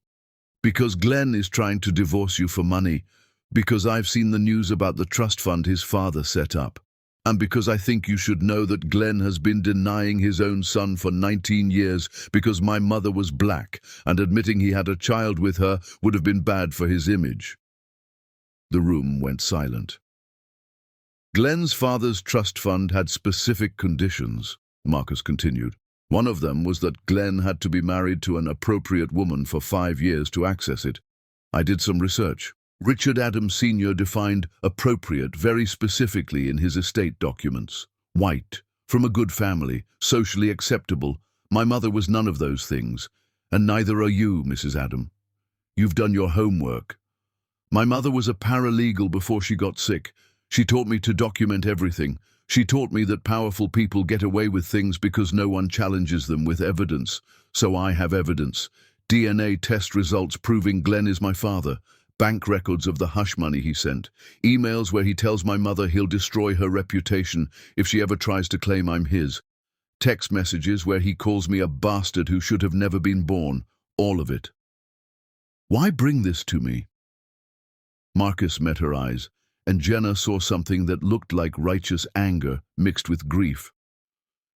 "Because Glenn is trying to divorce you for money. Because I've seen the news about the trust fund his father set up. And because I think you should know that Glenn has been denying his own son for 19 years because my mother was black, and admitting he had a child with her would have been bad for his image." The room went silent. "Glenn's father's trust fund had specific conditions," Marcus continued. "One of them was that Glenn had to be married to an appropriate woman for 5 years to access it. I did some research. Richard Adams Sr. defined appropriate very specifically in his estate documents. White, from a good family, socially acceptable. My mother was none of those things, and neither are you, Mrs. Adam. You've done your homework. My mother was a paralegal before she got sick. She taught me to document everything. She taught me that powerful people get away with things because no one challenges them with evidence. So I have evidence. DNA test results proving Glenn is my father. Bank records of the hush money he sent. Emails where he tells my mother he'll destroy her reputation if she ever tries to claim I'm his. Text messages where he calls me a bastard who should have never been born. All of it. Why bring this to me? Marcus met her eyes, and Jenna saw something that looked like righteous anger mixed with grief.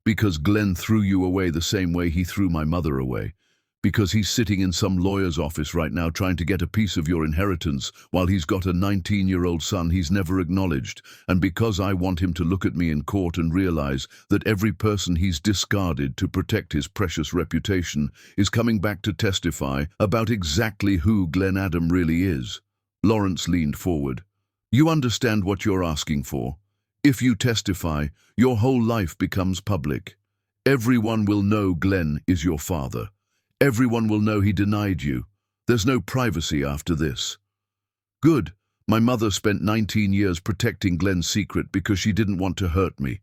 Because Glenn threw you away the same way he threw my mother away. Because he's sitting in some lawyer's office right now trying to get a piece of your inheritance while he's got a 19-year-old son he's never acknowledged. And because I want him to look at me in court and realize that every person he's discarded to protect his precious reputation is coming back to testify about exactly who Glenn Adam really is. Lawrence leaned forward. You understand what you're asking for? If you testify, your whole life becomes public. Everyone will know Glenn is your father. Everyone will know he denied you. There's no privacy after this. Good. My mother spent 19 years protecting Glenn's secret because she didn't want to hurt me.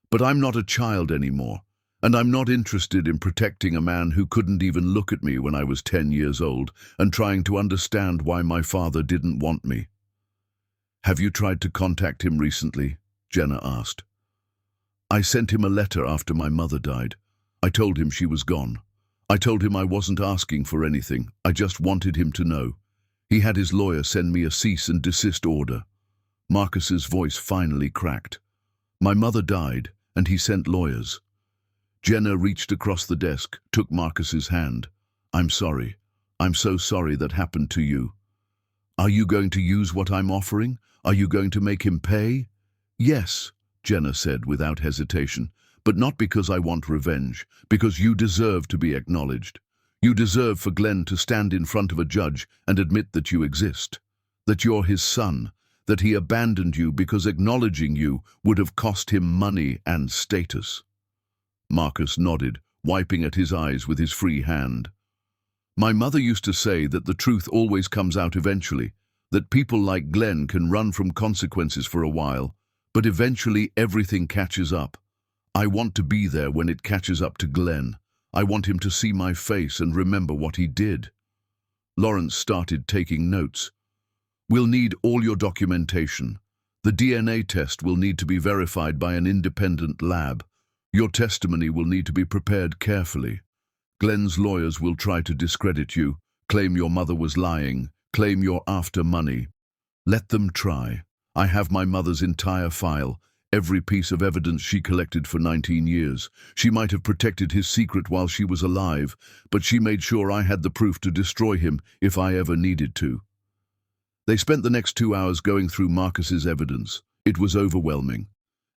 But I'm not a child anymore, and I'm not interested in protecting a man who couldn't even look at me when I was 10 years old and trying to understand why my father didn't want me. Have you tried to contact him recently? Jenna asked. I sent him a letter after my mother died. I told him she was gone. I told him I wasn't asking for anything. I just wanted him to know. He had his lawyer send me a cease and desist order. Marcus's voice finally cracked. My mother died, and he sent lawyers. Jenna reached across the desk, took Marcus's hand. I'm sorry. I'm so sorry that happened to you. Are you going to use what I'm offering? Are you going to make him pay? Yes, Jenna said without hesitation, but not because I want revenge, because you deserve to be acknowledged. You deserve for Glenn to stand in front of a judge and admit that you exist, that you're his son, that he abandoned you because acknowledging you would have cost him money and status. Marcus nodded, wiping at his eyes with his free hand. My mother used to say that the truth always comes out eventually, that people like Glenn can run from consequences for a while, but eventually everything catches up. I want to be there when it catches up to Glenn. I want him to see my face and remember what he did. Lawrence started taking notes. We'll need all your documentation. The DNA test will need to be verified by an independent lab. Your testimony will need to be prepared carefully. Glenn's lawyers will try to discredit you, claim your mother was lying, claim you're after money. Let them try. I have my mother's entire file, every piece of evidence she collected for 19 years. She might have protected his secret while she was alive, but she made sure I had the proof to destroy him if I ever needed to. They spent the next 2 hours going through Marcus's evidence. It was overwhelming.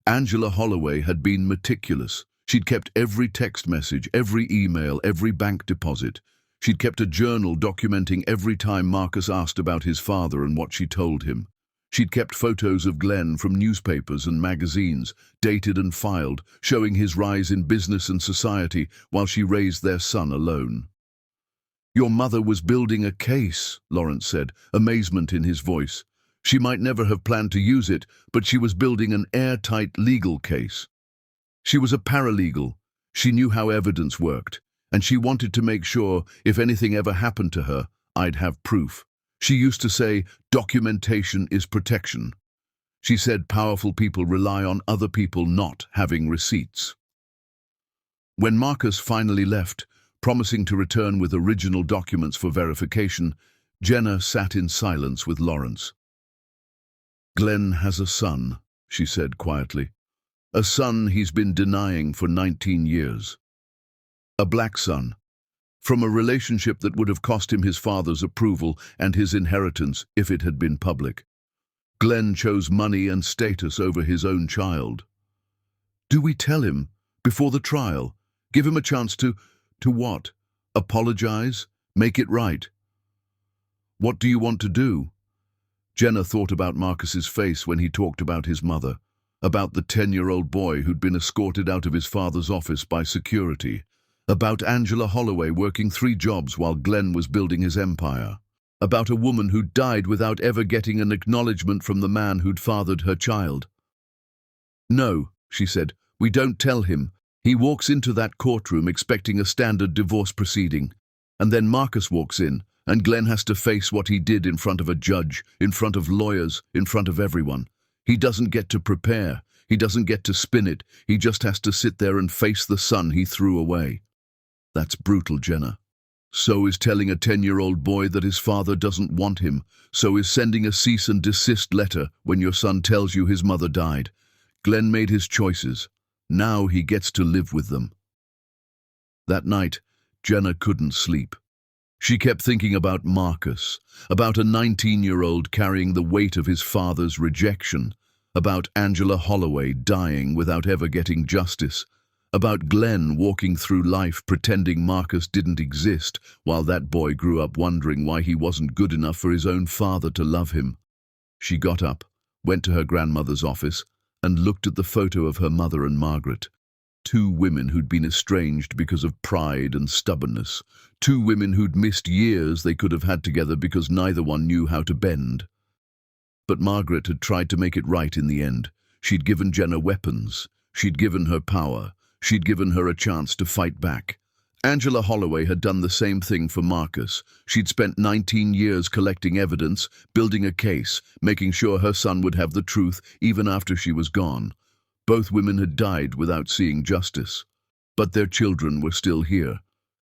Angela Holloway had been meticulous. She'd kept every text message, every email, every bank deposit. She'd kept a journal documenting every time Marcus asked about his father and what she told him. She'd kept photos of Glenn from newspapers and magazines, dated and filed, showing his rise in business and society while she raised their son alone. Your mother was building a case, Lawrence said, amazement in his voice. She might never have planned to use it, but she was building an airtight legal case. She was a paralegal. She knew how evidence worked, and she wanted to make sure if anything ever happened to her, I'd have proof. She used to say, documentation is protection. She said powerful people rely on other people not having receipts. When Marcus finally left, promising to return with original documents for verification, Jenna sat in silence with Lawrence. Glenn has a son, she said quietly. A son he's been denying for 19 years. A black son. From a relationship that would have cost him his father's approval and his inheritance if it had been public. Glenn chose money and status over his own child. Do we tell him, before the trial, give him a chance to what? Apologize? Make it right? What do you want to do? Jenna thought about Marcus's face when he talked about his mother, about the 10-year-old boy who'd been escorted out of his father's office by security, about Angela Holloway working 3 jobs while Glenn was building his empire, about a woman who died without ever getting an acknowledgement from the man who'd fathered her child. "No," she said, "we don't tell him. He walks into that courtroom expecting a standard divorce proceeding. And then Marcus walks in, and Glenn has to face what he did in front of a judge, in front of lawyers, in front of everyone. He doesn't get to prepare. He doesn't get to spin it. He just has to sit there and face the son he threw away." That's brutal, Jenna. So is telling a 10-year-old boy that his father doesn't want him. So is sending a cease and desist letter when your son tells you his mother died. Glenn made his choices. Now he gets to live with them. That night, Jenna couldn't sleep. She kept thinking about Marcus, about a 19-year-old carrying the weight of his father's rejection, about Angela Holloway dying without ever getting justice, about Glenn walking through life pretending Marcus didn't exist while that boy grew up wondering why he wasn't good enough for his own father to love him. She got up, went to her grandmother's office, and looked at the photo of her mother and Margaret. 2 women who'd been estranged because of pride and stubbornness. 2 women who'd missed years they could have had together because neither one knew how to bend. But Margaret had tried to make it right in the end. She'd given Jenna weapons. She'd given her power. She'd given her a chance to fight back. Angela Holloway had done the same thing for Marcus. She'd spent 19 years collecting evidence, building a case, making sure her son would have the truth even after she was gone. Both women had died without seeing justice. But their children were still here.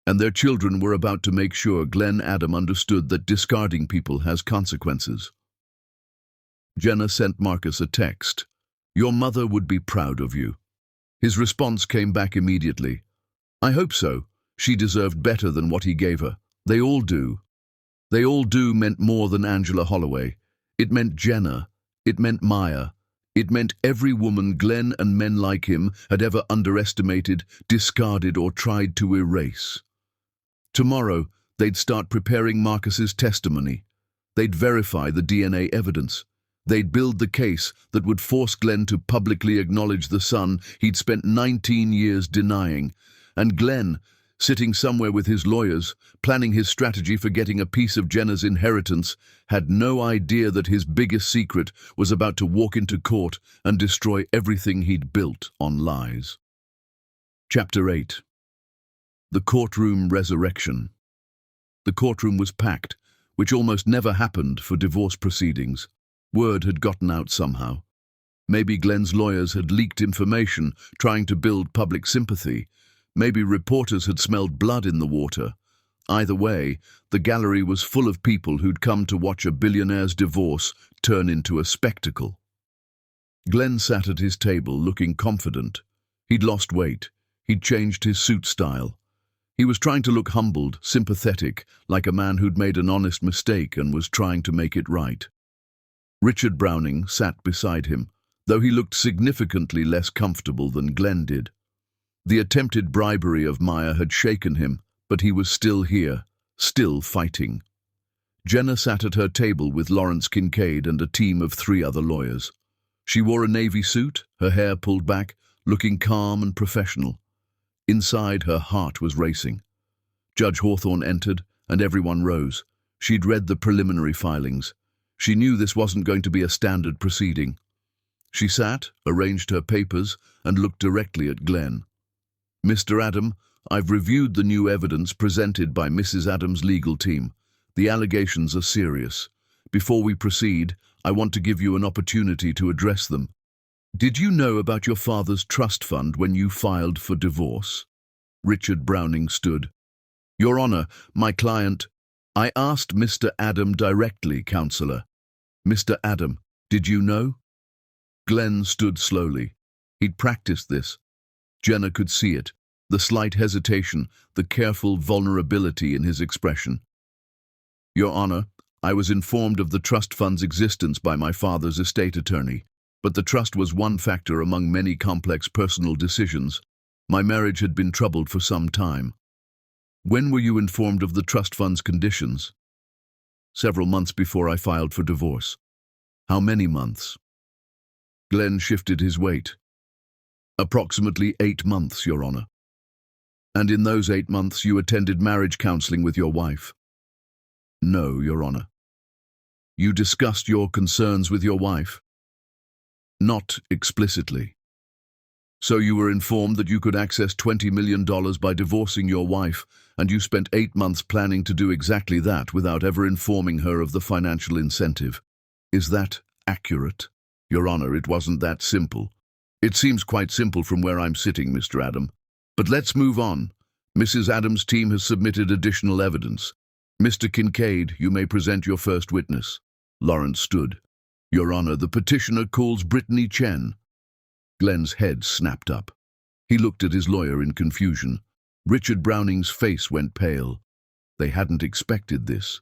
And their children were about to make sure Glenn Adam understood that discarding people has consequences. Jenna sent Marcus a text. "Your mother would be proud of you." His response came back immediately. "I hope so. She deserved better than what he gave her. They all do." They all do meant more than Angela Holloway. It meant Jenna. It meant Maya. It meant every woman Glenn and men like him had ever underestimated, discarded, or tried to erase. Tomorrow, they'd start preparing Marcus's testimony. They'd verify the DNA evidence. They'd build the case that would force Glenn to publicly acknowledge the son he'd spent 19 years denying. And Glenn, sitting somewhere with his lawyers, planning his strategy for getting a piece of Jenna's inheritance, had no idea that his biggest secret was about to walk into court and destroy everything he'd built on lies. Chapter 8. The Courtroom Resurrection. The courtroom was packed, which almost never happened for divorce proceedings. Word had gotten out somehow. Maybe Glenn's lawyers had leaked information, trying to build public sympathy. Maybe reporters had smelled blood in the water. Either way, the gallery was full of people who'd come to watch a billionaire's divorce turn into a spectacle. Glenn sat at his table looking confident. He'd lost weight. He'd changed his suit style. He was trying to look humbled, sympathetic, like a man who'd made an honest mistake and was trying to make it right. Richard Browning sat beside him, though he looked significantly less comfortable than Glenn did. The attempted bribery of Maya had shaken him, but he was still here, still fighting. Jenna sat at her table with Lawrence Kincaid and a team of 3 other lawyers. She wore a navy suit, her hair pulled back, looking calm and professional. Inside, her heart was racing. Judge Hawthorne entered, and everyone rose. She'd read the preliminary filings. She knew this wasn't going to be a standard proceeding. She sat, arranged her papers, and looked directly at Glenn. "Mr. Adam, I've reviewed the new evidence presented by Mrs. Adams' legal team. The allegations are serious. Before we proceed, I want to give you an opportunity to address them. Did you know about your father's trust fund when you filed for divorce?" Richard Browning stood. "Your Honor, my client—" "I asked Mr. Adam directly, Counselor. Mr. Adam, did you know?" Glenn stood slowly. He'd practiced this. Jenna could see it, the slight hesitation, the careful vulnerability in his expression. "Your Honor, I was informed of the trust fund's existence by my father's estate attorney, but the trust was one factor among many complex personal decisions. My marriage had been troubled for some time." "When were you informed of the trust fund's conditions?" "Several months before I filed for divorce. How many months? Glenn shifted his weight. Approximately 8 months, Your Honor. And in those 8 months you attended marriage counseling with your wife? No, Your Honor. You discussed your concerns with your wife? Not explicitly. So you were informed that you could access $20 million by divorcing your wife, and you spent 8 months planning to do exactly that without ever informing her of the financial incentive. Is that accurate? Your Honor, it wasn't that simple. It seems quite simple from where I'm sitting, Mr. Adam. But let's move on. Mrs. Adams' team has submitted additional evidence. Mr. Kincaid, you may present your first witness. Lawrence stood. Your Honor, the petitioner calls Brittany Chen. Glenn's head snapped up. He looked at his lawyer in confusion. Richard Browning's face went pale. They hadn't expected this.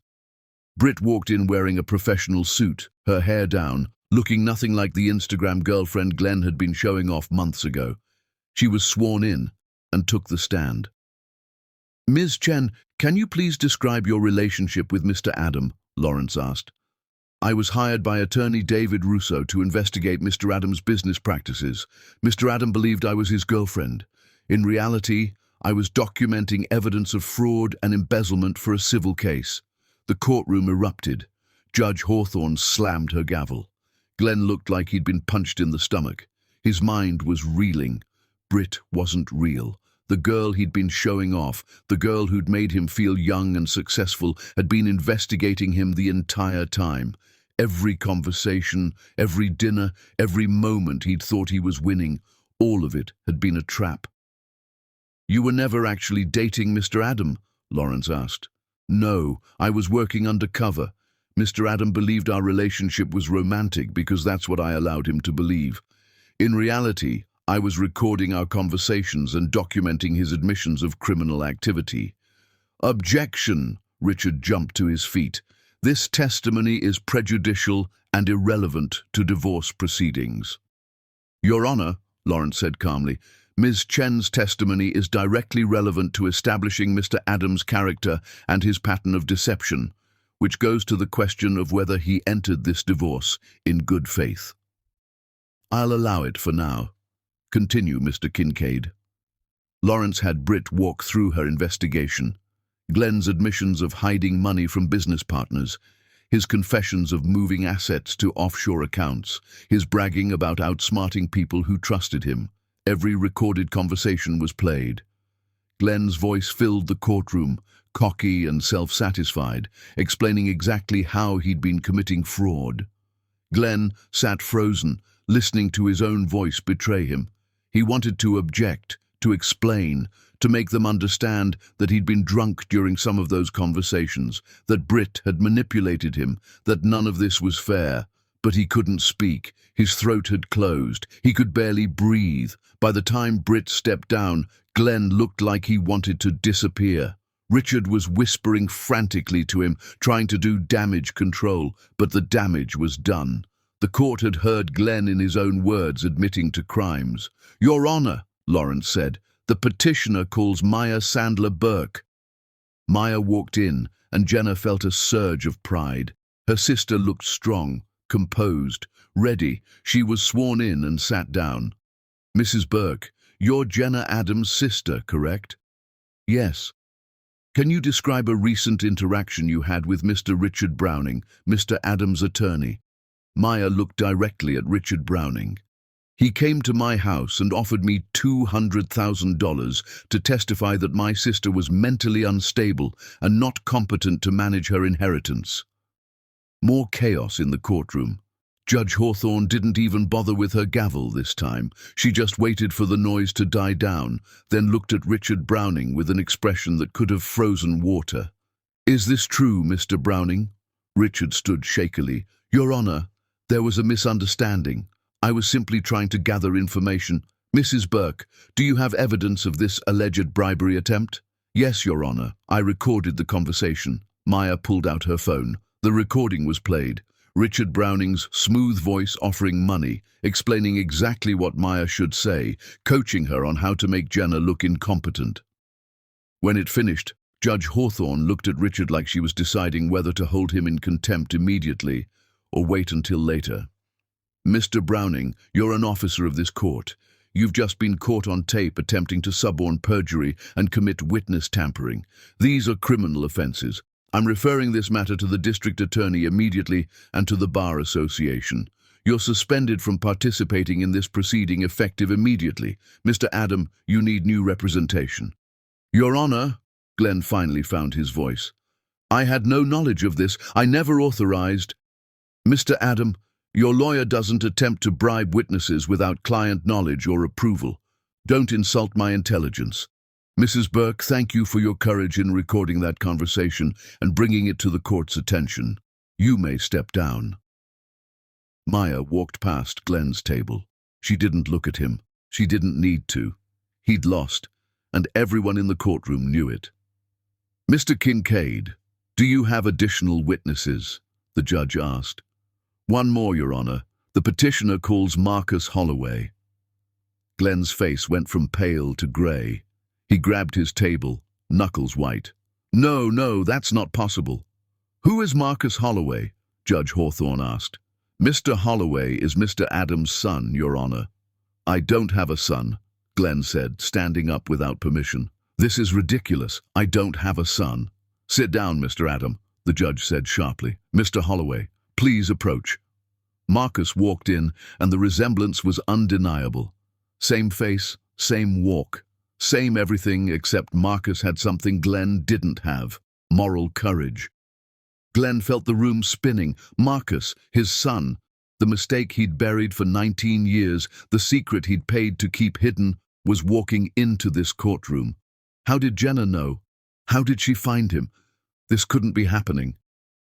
Britt walked in wearing a professional suit, her hair down, looking nothing like the Instagram girlfriend Glenn had been showing off months ago. She was sworn in and took the stand. Ms. Chen, can you please describe your relationship with Mr. Adam? Lawrence asked. I was hired by attorney David Russo to investigate Mr. Adam's business practices. Mr. Adam believed I was his girlfriend. In reality, I was documenting evidence of fraud and embezzlement for a civil case. The courtroom erupted. Judge Hawthorne slammed her gavel. Glenn looked like he'd been punched in the stomach. His mind was reeling. Britt wasn't real. The girl he'd been showing off, the girl who'd made him feel young and successful, had been investigating him the entire time. Every conversation, every dinner, every moment he'd thought he was winning, all of it had been a trap. You were never actually dating Mr. Adam? Lawrence asked. No, I was working undercover. Mr. Adam believed our relationship was romantic because that's what I allowed him to believe. In reality, I was recording our conversations and documenting his admissions of criminal activity. Objection! Richard jumped to his feet. This testimony is prejudicial and irrelevant to divorce proceedings. Your Honor, Lawrence said calmly, Ms. Chen's testimony is directly relevant to establishing Mr. Adams' character and his pattern of deception, which goes to the question of whether he entered this divorce in good faith. I'll allow it for now. Continue, Mr. Kincaid. Lawrence had Britt walk through her investigation. Glenn's admissions of hiding money from business partners, his confessions of moving assets to offshore accounts, his bragging about outsmarting people who trusted him. Every recorded conversation was played. Glenn's voice filled the courtroom, cocky and self-satisfied, explaining exactly how he'd been committing fraud. Glenn sat frozen, listening to his own voice betray him. He wanted to object, to explain, to make them understand that he'd been drunk during some of those conversations, that Britt had manipulated him, that none of this was fair. But he couldn't speak. His throat had closed. He could barely breathe. By the time Britt stepped down, Glenn looked like he wanted to disappear. Richard was whispering frantically to him, trying to do damage control, but the damage was done. The court had heard Glenn in his own words admitting to crimes. Your Honor, Lawrence said, the petitioner calls Maya Sandler Burke. Maya walked in, and Jenna felt a surge of pride. Her sister looked strong, composed, ready. She was sworn in and sat down. Mrs. Burke, you're Jenna Adams' sister, correct? Yes. Can you describe a recent interaction you had with Mr. Richard Browning, Mr. Adams' attorney? Maya looked directly at Richard Browning. He came to my house and offered me $200,000 to testify that my sister was mentally unstable and not competent to manage her inheritance. More chaos in the courtroom. Judge Hawthorne didn't even bother with her gavel this time. She just waited for the noise to die down, then looked at Richard Browning with an expression that could have frozen water. Is this true, Mr. Browning? Richard stood shakily. Your Honor, there was a misunderstanding. I was simply trying to gather information. Mrs. Burke, do you have evidence of this alleged bribery attempt? Yes, Your Honor. I recorded the conversation. Maya pulled out her phone. The recording was played. Richard Browning's smooth voice offering money, explaining exactly what Maya should say, coaching her on how to make Jenna look incompetent. When it finished, Judge Hawthorne looked at Richard like she was deciding whether to hold him in contempt immediately or wait until later. Mr. Browning, you're an officer of this court. You've just been caught on tape attempting to suborn perjury and commit witness tampering. These are criminal offenses. I'm referring this matter to the district attorney immediately and to the Bar Association. You're suspended from participating in this proceeding effective immediately. Mr. Adam, you need new representation. Your Honor, Glenn finally found his voice. I had no knowledge of this. I never authorized. Mr. Adam, your lawyer doesn't attempt to bribe witnesses without client knowledge or approval. Don't insult my intelligence. Mrs. Burke, thank you for your courage in recording that conversation and bringing it to the court's attention. You may step down. Maya walked past Glenn's table. She didn't look at him. She didn't need to. He'd lost, and everyone in the courtroom knew it. Mr. Kincaid, do you have additional witnesses? The judge asked. One more, Your Honor. The petitioner calls Marcus Holloway. Glenn's face went from pale to grey. He grabbed his table, knuckles white. No, that's not possible. Who is Marcus Holloway? Judge Hawthorne asked. Mr. Holloway is Mr. Adams' son, Your Honor. I don't have a son, Glenn said, standing up without permission. This is ridiculous. I don't have a son. Sit down, Mr. Adam, the judge said sharply. Mr. Holloway, please approach. Marcus walked in, and the resemblance was undeniable. Same face, same walk, same everything, except Marcus had something Glenn didn't have: moral courage. Glenn felt the room spinning. Marcus, his son, the mistake he'd buried for 19 years, the secret he'd paid to keep hidden, was walking into this courtroom. How did Jenna know? How did she find him? This couldn't be happening.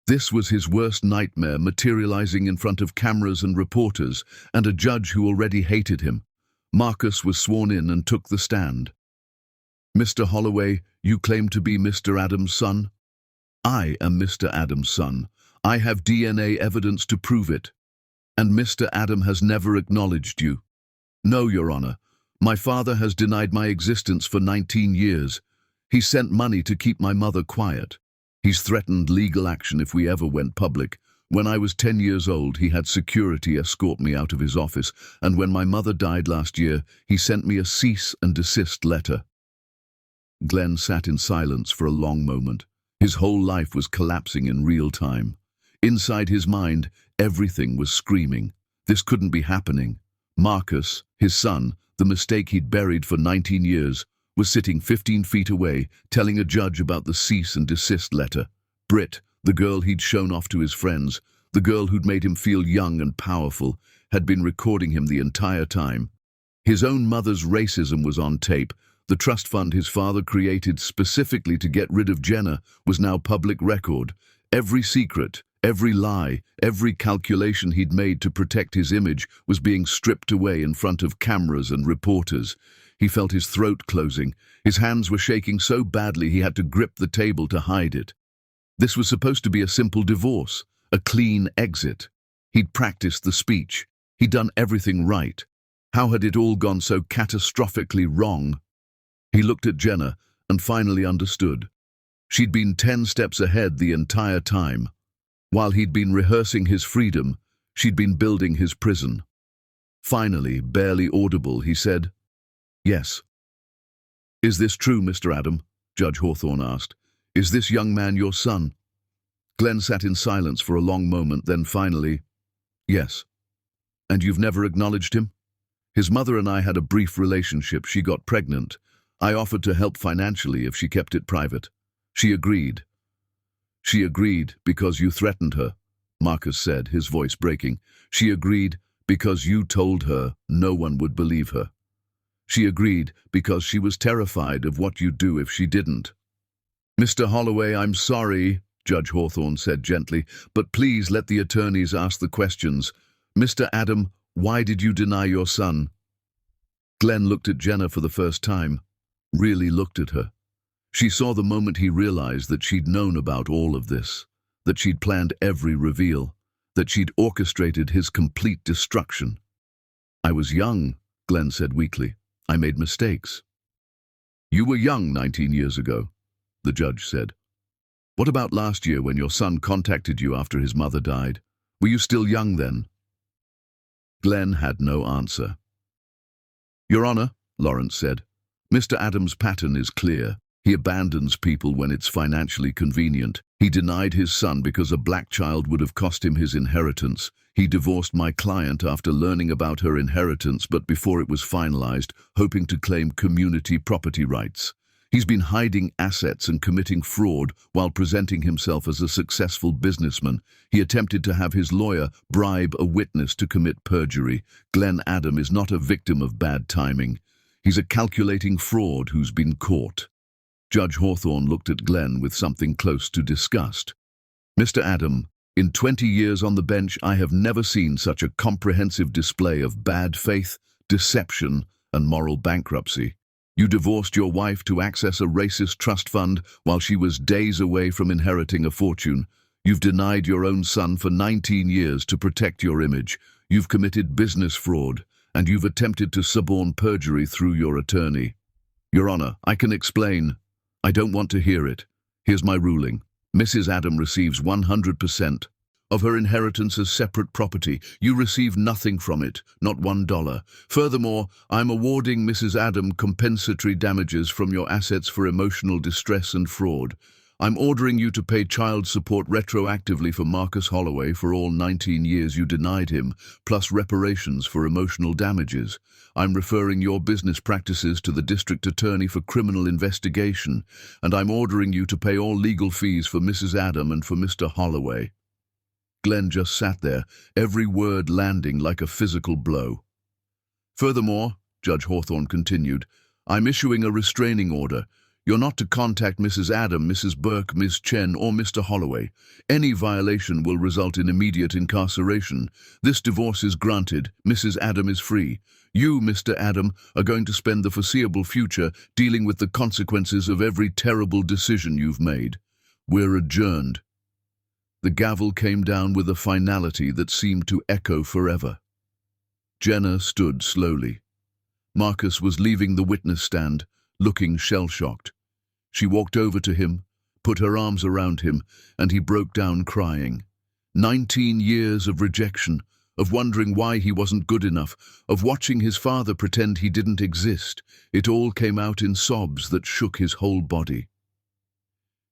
This was his worst nightmare, materializing in front of cameras and reporters, and a judge who already hated him. Marcus was sworn in and took the stand. Mr. Holloway, you claim to be Mr. Adams' son? I am Mr. Adams' son. I have DNA evidence to prove it. And Mr. Adam has never acknowledged you. No, Your Honor. My father has denied my existence for 19 years. He sent money to keep my mother quiet. He's threatened legal action if we ever went public. When I was 10 years old, he had security escort me out of his office, and when my mother died last year, he sent me a cease and desist letter. Glenn sat in silence for a long moment. His whole life was collapsing in real time. Inside his mind, everything was screaming. This couldn't be happening. Marcus, his son, the mistake he'd buried for 19 years, was sitting 15 feet away, telling a judge about the cease and desist letter. Britt, the girl he'd shown off to his friends, the girl who'd made him feel young and powerful, had been recording him the entire time. His own mother's racism was on tape. The trust fund his father created specifically to get rid of Jenna was now public record. Every secret, every lie, every calculation he'd made to protect his image was being stripped away in front of cameras and reporters. He felt his throat closing. His hands were shaking so badly he had to grip the table to hide it. This was supposed to be a simple divorce, a clean exit. He'd practiced the speech. He'd done everything right. How had it all gone so catastrophically wrong? He looked at Jenna and finally understood. She'd been 10 steps ahead the entire time. While he'd been rehearsing his freedom, she'd been building his prison. Finally, barely audible, he said, "Yes." "Is this true, Mr. Adam?" Judge Hawthorne asked. "Is this young man your son?" Glenn sat in silence for a long moment, then finally, "Yes." "And you've never acknowledged him?" "His mother and I had a brief relationship. She got pregnant. I offered to help financially if she kept it private. She agreed." "She agreed because you threatened her," Marcus said, his voice breaking. "She agreed because you told her no one would believe her. She agreed because she was terrified of what you'd do if she didn't." "Mr. Holloway, I'm sorry," Judge Hawthorne said gently, "but please let the attorneys ask the questions. Mr. Adam, why did you deny your son?" Glenn looked at Jenna for the first time, really looked at her. She saw the moment he realized that she'd known about all of this, that she'd planned every reveal, that she'd orchestrated his complete destruction. "I was young," Glenn said weakly. "I made mistakes." "You were young 19 years ago," the judge said. "What about last year when your son contacted you after his mother died? Were you still young then? Glenn had no answer. Your Honor, Lawrence said, Mr. Adams' pattern is clear. He abandons people when it's financially convenient. He denied his son because a black child would have cost him his inheritance. He divorced my client after learning about her inheritance, but before it was finalized, hoping to claim community property rights. He's been hiding assets and committing fraud while presenting himself as a successful businessman. He attempted to have his lawyer bribe a witness to commit perjury. Glenn Adam is not a victim of bad timing. He's a calculating fraud who's been caught. Judge Hawthorne looked at Glenn with something close to disgust. Mr. Adam, in 20 years on the bench, I have never seen such a comprehensive display of bad faith, deception, and moral bankruptcy. You divorced your wife to access a racist trust fund while she was days away from inheriting a fortune. You've denied your own son for 19 years to protect your image. You've committed business fraud, and you've attempted to suborn perjury through your attorney. Your Honor, I can explain. I don't want to hear it. Here's my ruling. Mrs. Adam receives 100% of her inheritance as separate property. You receive nothing from it, not $1. Furthermore, I'm awarding Mrs. Adam compensatory damages from your assets for emotional distress and fraud. I'm ordering you to pay child support retroactively for Marcus Holloway for all 19 years you denied him, plus reparations for emotional damages. I'm referring your business practices to the district attorney for criminal investigation, and I'm ordering you to pay all legal fees for Mrs. Adam and for Mr. Holloway. Glenn just sat there, every word landing like a physical blow. Furthermore, Judge Hawthorne continued, I'm issuing a restraining order. You're not to contact Mrs. Adam, Mrs. Burke, Ms. Chen, or Mr. Holloway. Any violation will result in immediate incarceration. This divorce is granted. Mrs. Adam is free. You, Mr. Adam, are going to spend the foreseeable future dealing with the consequences of every terrible decision you've made. We're adjourned. The gavel came down with a finality that seemed to echo forever. Jenna stood slowly. Marcus was leaving the witness stand, looking shell-shocked. She walked over to him, put her arms around him, and he broke down crying. 19 years of rejection, of wondering why he wasn't good enough, of watching his father pretend he didn't exist. It all came out in sobs that shook his whole body.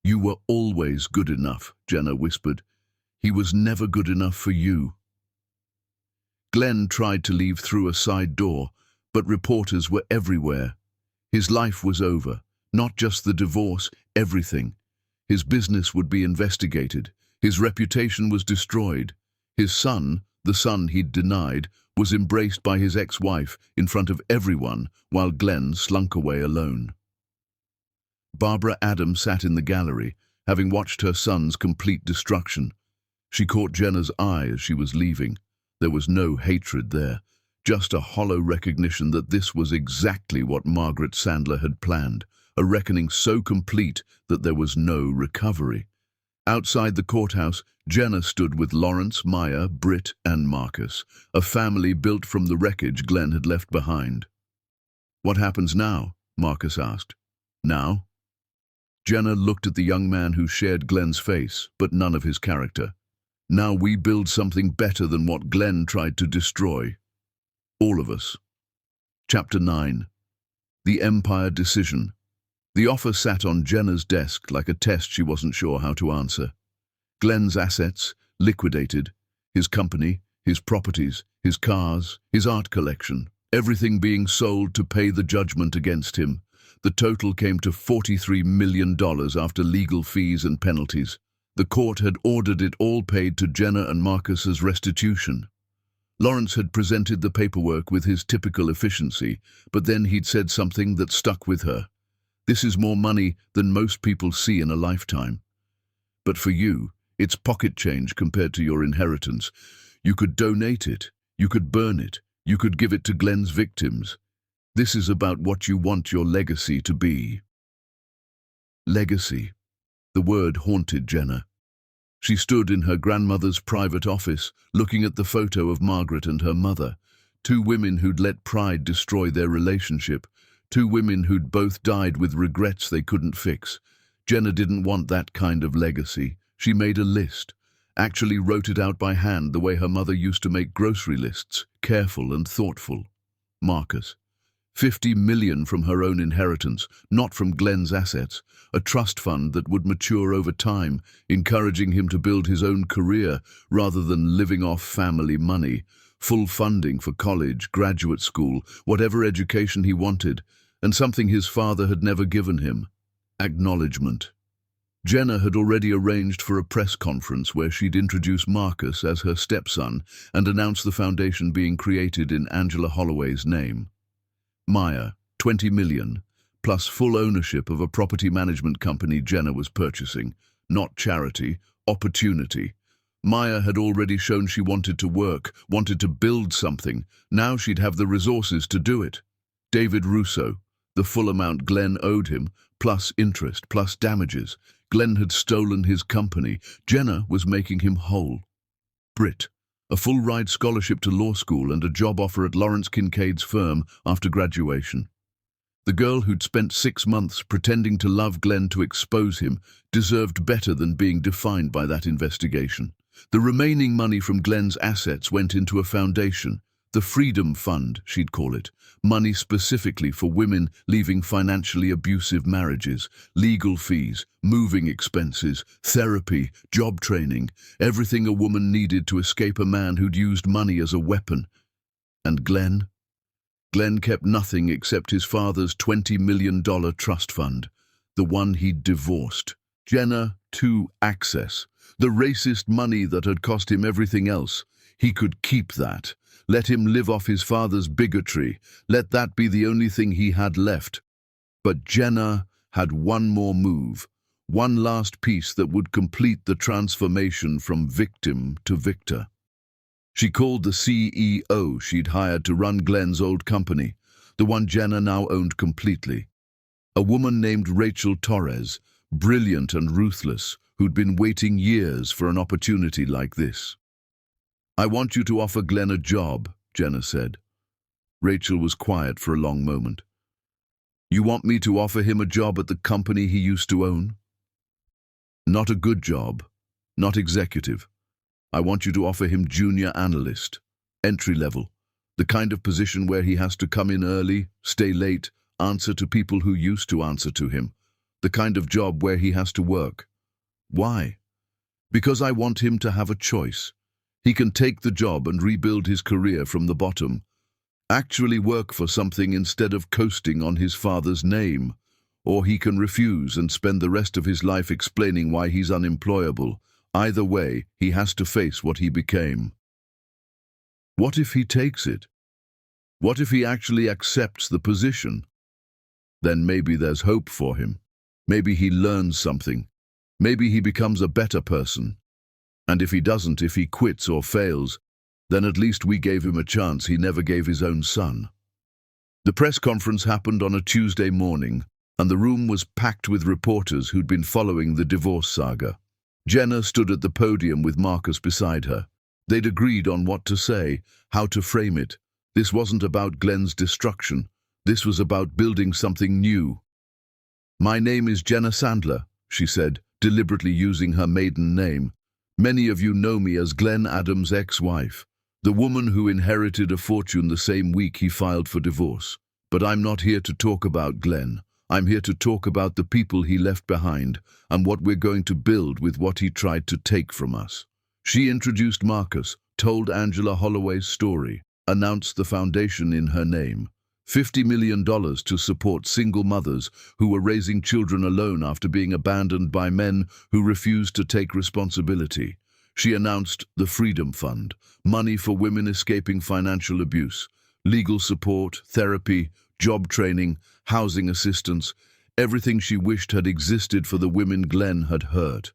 You were always good enough, Jenna whispered. He was never good enough for you. Glenn tried to leave through a side door, but reporters were everywhere. His life was over, not just the divorce, everything. His business would be investigated. His reputation was destroyed. His son, the son he'd denied, was embraced by his ex-wife in front of everyone while Glenn slunk away alone. Barbara Adam sat in the gallery, having watched her son's complete destruction. She caught Jenna's eye as she was leaving. There was no hatred there, just a hollow recognition that this was exactly what Margaret Sandler had planned, a reckoning so complete that there was no recovery. Outside the courthouse, Jenna stood with Lawrence, Maya, Britt, and Marcus, a family built from the wreckage Glenn had left behind. What happens now? Marcus asked. Now? Jenna looked at the young man who shared Glenn's face, but none of his character. Now we build something better than what Glenn tried to destroy. All of us. Chapter 9. The Empire Decision. The offer sat on Jenna's desk like a test she wasn't sure how to answer. Glenn's assets, liquidated. His company, his properties, his cars, his art collection. Everything being sold to pay the judgment against him. The total came to $43 million after legal fees and penalties. The court had ordered it all paid to Jenna and Marcus as restitution. Lawrence had presented the paperwork with his typical efficiency, but then he'd said something that stuck with her. This is more money than most people see in a lifetime. But for you, it's pocket change compared to your inheritance. You could donate it, you could burn it, you could give it to Glenn's victims. This is about what you want your legacy to be. Legacy. The word haunted Jenna. She stood in her grandmother's private office, looking at the photo of Margaret and her mother, two women who'd let pride destroy their relationship, two women who'd both died with regrets they couldn't fix. Jenna didn't want that kind of legacy. She made a list, Actually wrote it out by hand the way her mother used to make grocery lists, careful and thoughtful. Marcus. 50 million from her own inheritance, not from Glenn's assets, a trust fund that would mature over time, encouraging him to build his own career rather than living off family money, full funding for college, graduate school, whatever education he wanted, and something his father had never given him: acknowledgement. Jenna had already arranged for a press conference where she'd introduce Marcus as her stepson and announce the foundation being created in Angela Holloway's name. Maya, 20 million, plus full ownership of a property management company Jenna was purchasing. Not charity, opportunity. Maya had already shown she wanted to work, wanted to build something. Now she'd have the resources to do it. David Russo, the full amount Glenn owed him, plus interest, plus damages. Glenn had stolen his company. Jenna was making him whole. Britt, a full-ride scholarship to law school and a job offer at Lawrence Kincaid's firm after graduation. The girl who'd spent 6 months pretending to love Glenn to expose him deserved better than being defined by that investigation. The remaining money from Glenn's assets went into a foundation, the Freedom Fund, she'd call it, money specifically for women leaving financially abusive marriages, legal fees, moving expenses, therapy, job training, everything a woman needed to escape a man who'd used money as a weapon. And Glenn? Glenn kept nothing except his father's $20 million trust fund, the one he'd divorced. Jenna, to access. The racist money that had cost him everything else. He could keep that. Let him live off his father's bigotry. Let that be the only thing he had left. But Jenna had one more move, one last piece that would complete the transformation from victim to victor. She called the CEO she'd hired to run Glenn's old company, the one Jenna now owned completely. A woman named Rachel Torres, brilliant and ruthless, who'd been waiting years for an opportunity like this. "I want you to offer Glenn a job," Jenna said. Rachel was quiet for a long moment. "You want me to offer him a job at the company he used to own?" "Not a good job, not executive. I want you to offer him junior analyst, entry level, the kind of position where he has to come in early, stay late, answer to people who used to answer to him, the kind of job where he has to work." "Why?" "Because I want him to have a choice. He can take the job and rebuild his career from the bottom. Actually work for something instead of coasting on his father's name. Or he can refuse and spend the rest of his life explaining why he's unemployable. Either way, he has to face what he became." What if he takes it? What if he actually accepts the position? Then maybe there's hope for him. Maybe he learns something. Maybe he becomes a better person. And if he doesn't, if he quits or fails, then at least we gave him a chance he never gave his own son. The press conference happened on a Tuesday morning, and the room was packed with reporters who'd been following the divorce saga. Jenna stood at the podium with Marcus beside her. They'd agreed on what to say, how to frame it. This wasn't about Glenn's destruction. This was about building something new. "My name is Jenna Sandler," she said, deliberately using her maiden name. "Many of you know me as Glenn Adams' ex-wife, the woman who inherited a fortune the same week he filed for divorce. But I'm not here to talk about Glenn. I'm here to talk about the people he left behind and what we're going to build with what he tried to take from us." She introduced Marcus, told Angela Holloway's story, announced the foundation in her name. $50 million to support single mothers who were raising children alone after being abandoned by men who refused to take responsibility. She announced the Freedom Fund, money for women escaping financial abuse, legal support, therapy, job training, housing assistance, everything she wished had existed for the women Glenn had hurt.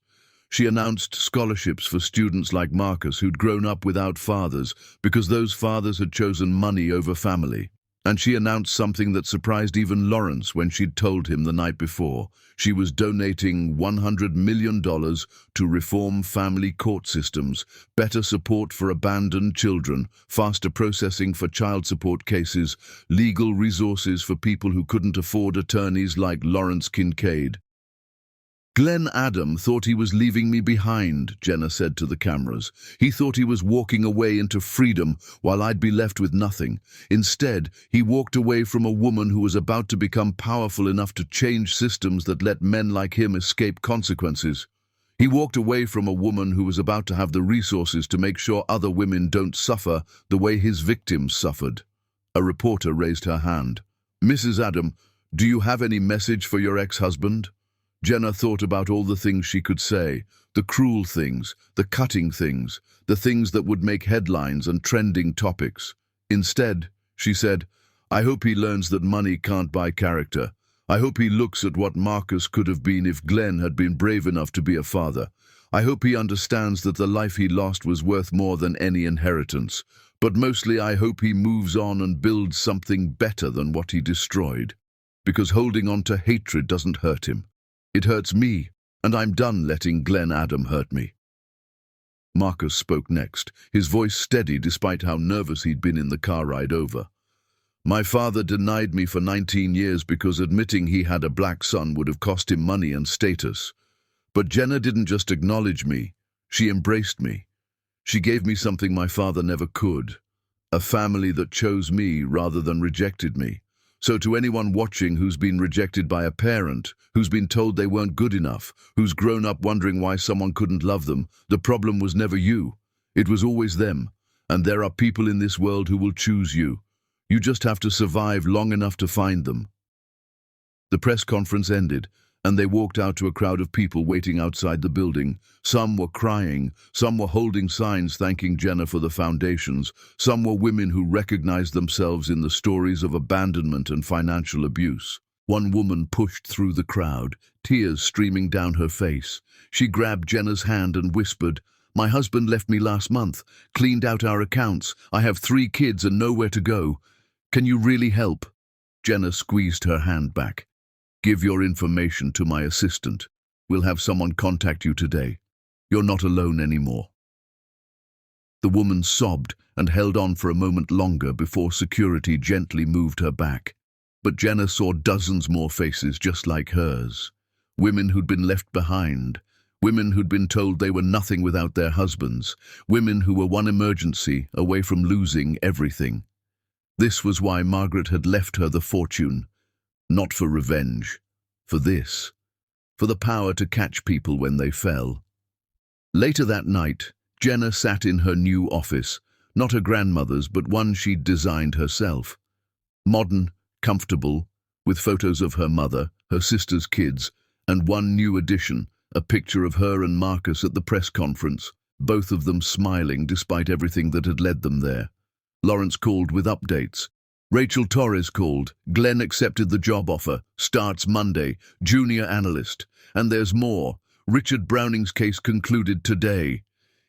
She announced scholarships for students like Marcus who'd grown up without fathers because those fathers had chosen money over family. And she announced something that surprised even Lawrence when she'd told him the night before. She was donating $100 million to reform family court systems, better support for abandoned children, faster processing for child support cases, legal resources for people who couldn't afford attorneys like Lawrence Kincaid. Glenn Adam thought he was leaving me behind, Jenna said to the cameras. He thought he was walking away into freedom while I'd be left with nothing. Instead, he walked away from a woman who was about to become powerful enough to change systems that let men like him escape consequences. He walked away from a woman who was about to have the resources to make sure other women don't suffer the way his victims suffered. A reporter raised her hand. "Mrs. Adam, do you have any message for your ex-husband?" Jenna thought about all the things she could say, the cruel things, the cutting things, the things that would make headlines and trending topics. Instead, she said, "I hope he learns that money can't buy character. I hope he looks at what Marcus could have been if Glenn had been brave enough to be a father. I hope he understands that the life he lost was worth more than any inheritance. But mostly I hope he moves on and builds something better than what he destroyed. Because holding on to hatred doesn't hurt him. It hurts me, and I'm done letting Glenn Adam hurt me." Marcus spoke next, his voice steady despite how nervous he'd been in the car ride over. "My father denied me for 19 years because admitting he had a black son would have cost him money and status. But Jenna didn't just acknowledge me, she embraced me. She gave me something my father never could, a family that chose me rather than rejected me. So to anyone watching who's been rejected by a parent, who's been told they weren't good enough, who's grown up wondering why someone couldn't love them, the problem was never you. It was always them. And there are people in this world who will choose you. You just have to survive long enough to find them." The press conference ended, and they walked out to a crowd of people waiting outside the building. Some were crying, some were holding signs thanking Jenna for the foundations, some were women who recognized themselves in the stories of abandonment and financial abuse. One woman pushed through the crowd, tears streaming down her face. She grabbed Jenna's hand and whispered, "My husband left me last month, cleaned out our accounts. I have 3 kids and nowhere to go. Can you really help?" Jenna squeezed her hand back. "Give your information to my assistant. We'll have someone contact you today. You're not alone anymore." The woman sobbed and held on for a moment longer before security gently moved her back. But Jenna saw dozens more faces just like hers. Women who'd been left behind. Women who'd been told they were nothing without their husbands. Women who were one emergency away from losing everything. This was why Margaret had left her the fortune. Not for revenge, for this, for the power to catch people when they fell. Later that night, Jenna sat in her new office, not her grandmother's, but one she'd designed herself. Modern, comfortable, with photos of her mother, her sister's kids, and one new addition, a picture of her and Marcus at the press conference, both of them smiling despite everything that had led them there. Lawrence called with updates. Rachel Torres called. Glenn accepted the job offer. Starts Monday. Junior analyst. And there's more. Richard Browning's case concluded today.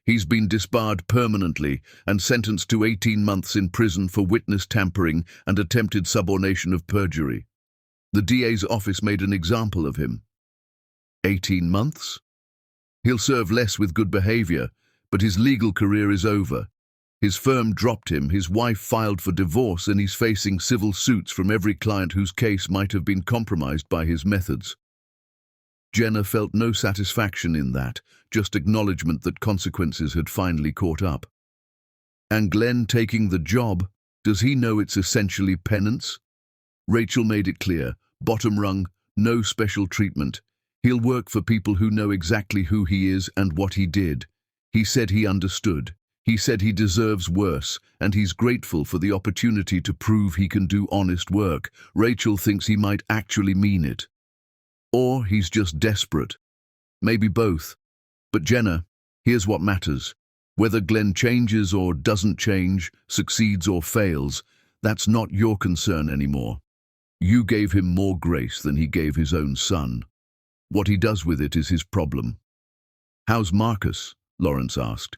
He's been disbarred permanently and sentenced to 18 months in prison for witness tampering and attempted subornation of perjury. The DA's office made an example of him. 18 months? He'll serve less with good behavior, but his legal career is over. His firm dropped him, his wife filed for divorce, and he's facing civil suits from every client whose case might have been compromised by his methods. Jenna felt no satisfaction in that, just acknowledgement that consequences had finally caught up. And Glenn taking the job, does he know it's essentially penance? Rachel made it clear, bottom rung, no special treatment. He'll work for people who know exactly who he is and what he did. He said he understood. He said he deserves worse, and he's grateful for the opportunity to prove he can do honest work. Rachel thinks he might actually mean it. Or he's just desperate. Maybe both. But Jenna, here's what matters. Whether Glenn changes or doesn't change, succeeds or fails, that's not your concern anymore. You gave him more grace than he gave his own son. What he does with it is his problem. "How's Marcus?" Lawrence asked.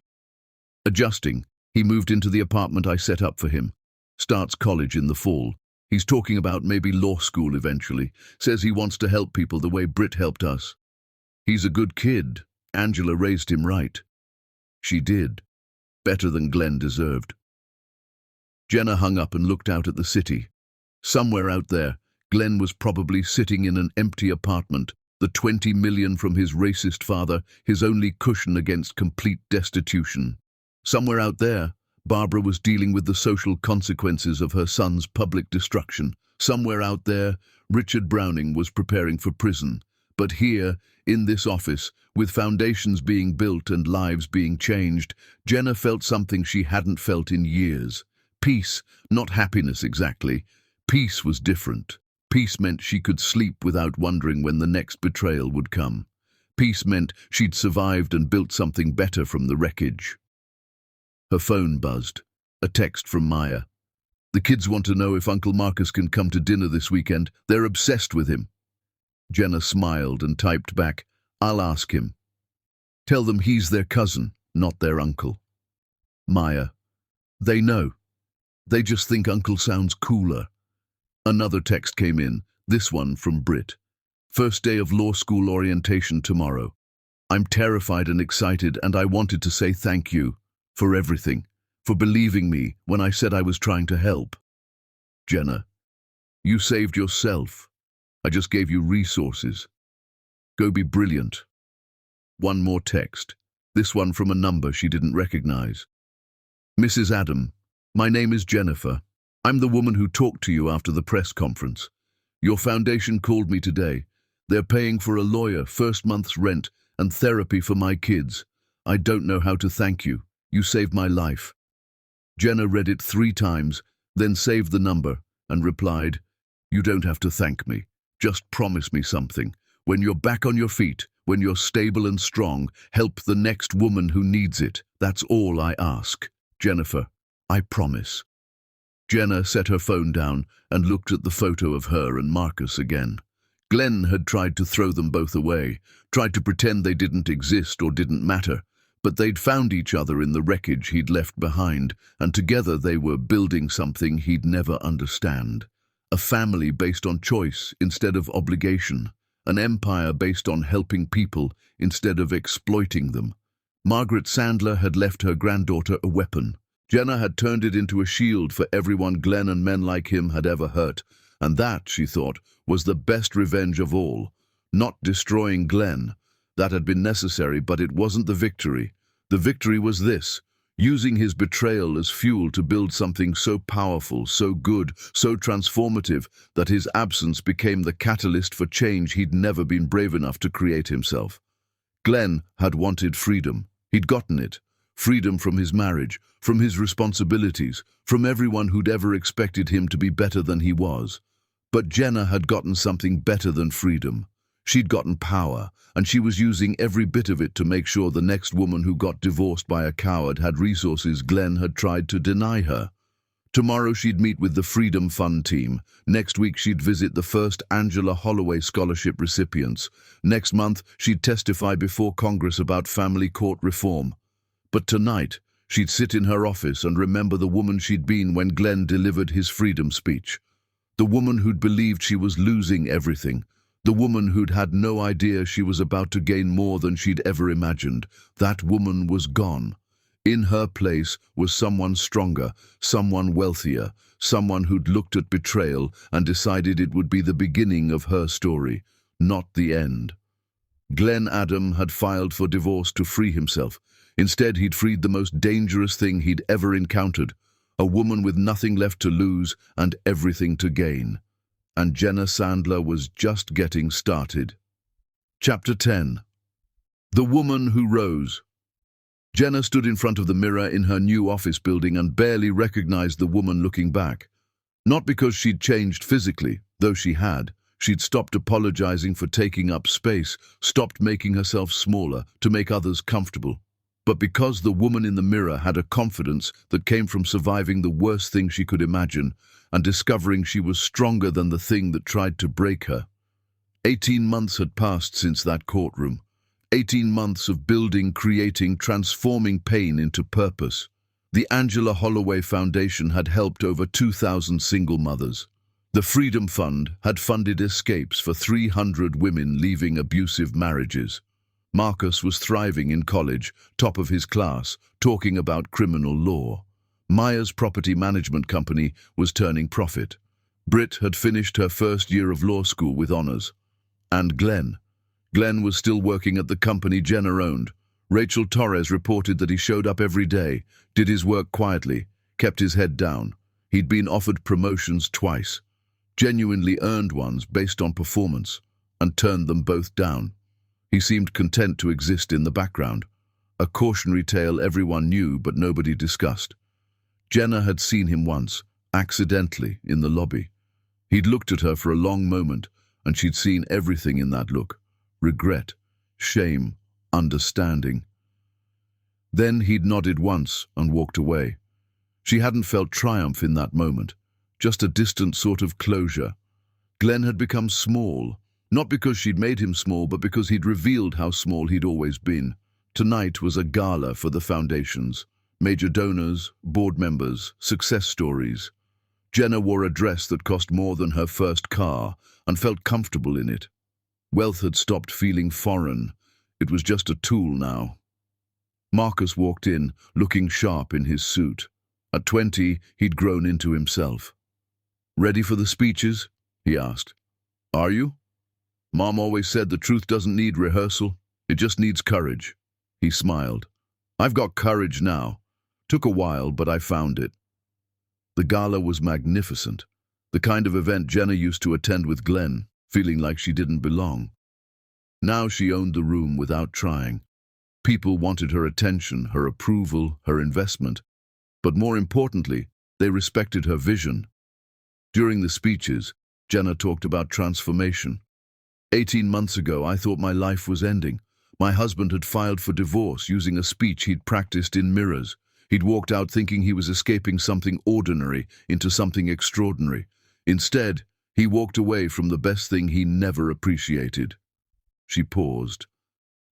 "Adjusting. He moved into the apartment I set up for him. Starts college in the fall. He's talking about maybe law school eventually. Says he wants to help people the way Britt helped us. He's a good kid. Angela raised him right." She did. Better than Glenn deserved. Jenna hung up and looked out at the city. Somewhere out there, Glenn was probably sitting in an empty apartment, The 20 million from his racist father, his only cushion against complete destitution. Somewhere out there, Barbara was dealing with the social consequences of her son's public destruction. Somewhere out there, Richard Browning was preparing for prison. But here, in this office, with foundations being built and lives being changed, Jenna felt something she hadn't felt in years. Peace, not happiness exactly. Peace was different. Peace meant she could sleep without wondering when the next betrayal would come. Peace meant she'd survived and built something better from the wreckage. Her phone buzzed. A text from Maya. "The kids want to know if Uncle Marcus can come to dinner this weekend. They're obsessed with him." Jenna smiled and typed back, "I'll ask him. Tell them he's their cousin, not their uncle." Maya. "They know. They just think uncle sounds cooler." Another text came in, this one from Brit. "First day of law school orientation tomorrow. I'm terrified and excited, and I wanted to say thank you for everything, for believing me when I said I was trying to help." Jenna. "You saved yourself. I just gave you resources. Go be brilliant." One more text, this one from a number she didn't recognize. "Mrs. Adam, my name is Jennifer. I'm the woman who talked to you after the press conference. Your foundation called me today. They're paying for a lawyer, first month's rent, and therapy for my kids. I don't know how to thank you. You saved my life." Jenna read it 3 times, then saved the number and replied, "You don't have to thank me. Just promise me something. When you're back on your feet, when you're stable and strong, help the next woman who needs it. That's all I ask. Jennifer, I promise." Jenna set her phone down and looked at the photo of her and Marcus again. Glenn had tried to throw them both away, tried to pretend they didn't exist or didn't matter, but they'd found each other in the wreckage he'd left behind, and together they were building something he'd never understand. A family based on choice instead of obligation, an empire based on helping people instead of exploiting them. Margaret Sandler had left her granddaughter a weapon. Jenna had turned it into a shield for everyone Glenn and men like him had ever hurt, and that, she thought, was the best revenge of all. Not destroying Glenn. That had been necessary, but it wasn't the victory. The victory was this, using his betrayal as fuel to build something so powerful, so good, so transformative, that his absence became the catalyst for change he'd never been brave enough to create himself. Glenn had wanted freedom. He'd gotten it. Freedom from his marriage, from his responsibilities, from everyone who'd ever expected him to be better than he was. But Jenna had gotten something better than freedom. She'd gotten power, and she was using every bit of it to make sure the next woman who got divorced by a coward had resources Glenn had tried to deny her. Tomorrow she'd meet with the Freedom Fund team. Next week she'd visit the first Angela Holloway Scholarship recipients. Next month she'd testify before Congress about family court reform. But tonight, she'd sit in her office and remember the woman she'd been when Glenn delivered his freedom speech. The woman who'd believed she was losing everything. The woman who'd had no idea she was about to gain more than she'd ever imagined. That woman was gone. In her place was someone stronger, someone wealthier, someone who'd looked at betrayal and decided it would be the beginning of her story, not the end. Glenn Adam had filed for divorce to free himself. Instead, he'd freed the most dangerous thing he'd ever encountered, a woman with nothing left to lose and everything to gain. And Jenna Sandler was just getting started. Chapter 10. The Woman Who Rose. Jenna stood in front of the mirror in her new office building and barely recognized the woman looking back. Not because she'd changed physically, though she had. She'd stopped apologizing for taking up space, stopped making herself smaller to make others comfortable. But because the woman in the mirror had a confidence that came from surviving the worst thing she could imagine and discovering she was stronger than the thing that tried to break her. 18 months had passed since that courtroom. 18 months of building, creating, transforming pain into purpose. The Angela Holloway Foundation had helped over 2,000 single mothers. The Freedom Fund had funded escapes for 300 women leaving abusive marriages. Marcus was thriving in college, top of his class, talking about criminal law. Maya's property management company was turning profit. Brit had finished her first year of law school with honors. And Glenn. Glenn was still working at the company Jenna owned. Rachel Torres reported that he showed up every day, did his work quietly, kept his head down. He'd been offered promotions twice, genuinely earned ones based on performance, and turned them both down. He seemed content to exist in the background, a cautionary tale everyone knew but nobody discussed. Jenna had seen him once, accidentally, in the lobby. He'd looked at her for a long moment, and she'd seen everything in that look: regret, shame, understanding. Then he'd nodded once and walked away. She hadn't felt triumph in that moment, just a distant sort of closure. Glenn had become small, not because she'd made him small, but because he'd revealed how small he'd always been. Tonight was a gala for the foundations. Major donors, board members, success stories. Jenna wore a dress that cost more than her first car and felt comfortable in it. Wealth had stopped feeling foreign. It was just a tool now. Marcus walked in, looking sharp in his suit. At 20, he'd grown into himself. "Ready for the speeches?" he asked. "Are you?" "Mom always said the truth doesn't need rehearsal. It just needs courage." He smiled. "I've got courage now. Took a while, but I found it." The gala was magnificent, the kind of event Jenna used to attend with Glenn, feeling like she didn't belong. Now she owned the room without trying. People wanted her attention, her approval, her investment. But more importantly, they respected her vision. During the speeches, Jenna talked about transformation. 18 months ago, I thought my life was ending. My husband had filed for divorce using a speech he'd practiced in mirrors. He'd walked out thinking he was escaping something ordinary into something extraordinary. Instead, he walked away from the best thing he never appreciated. She paused.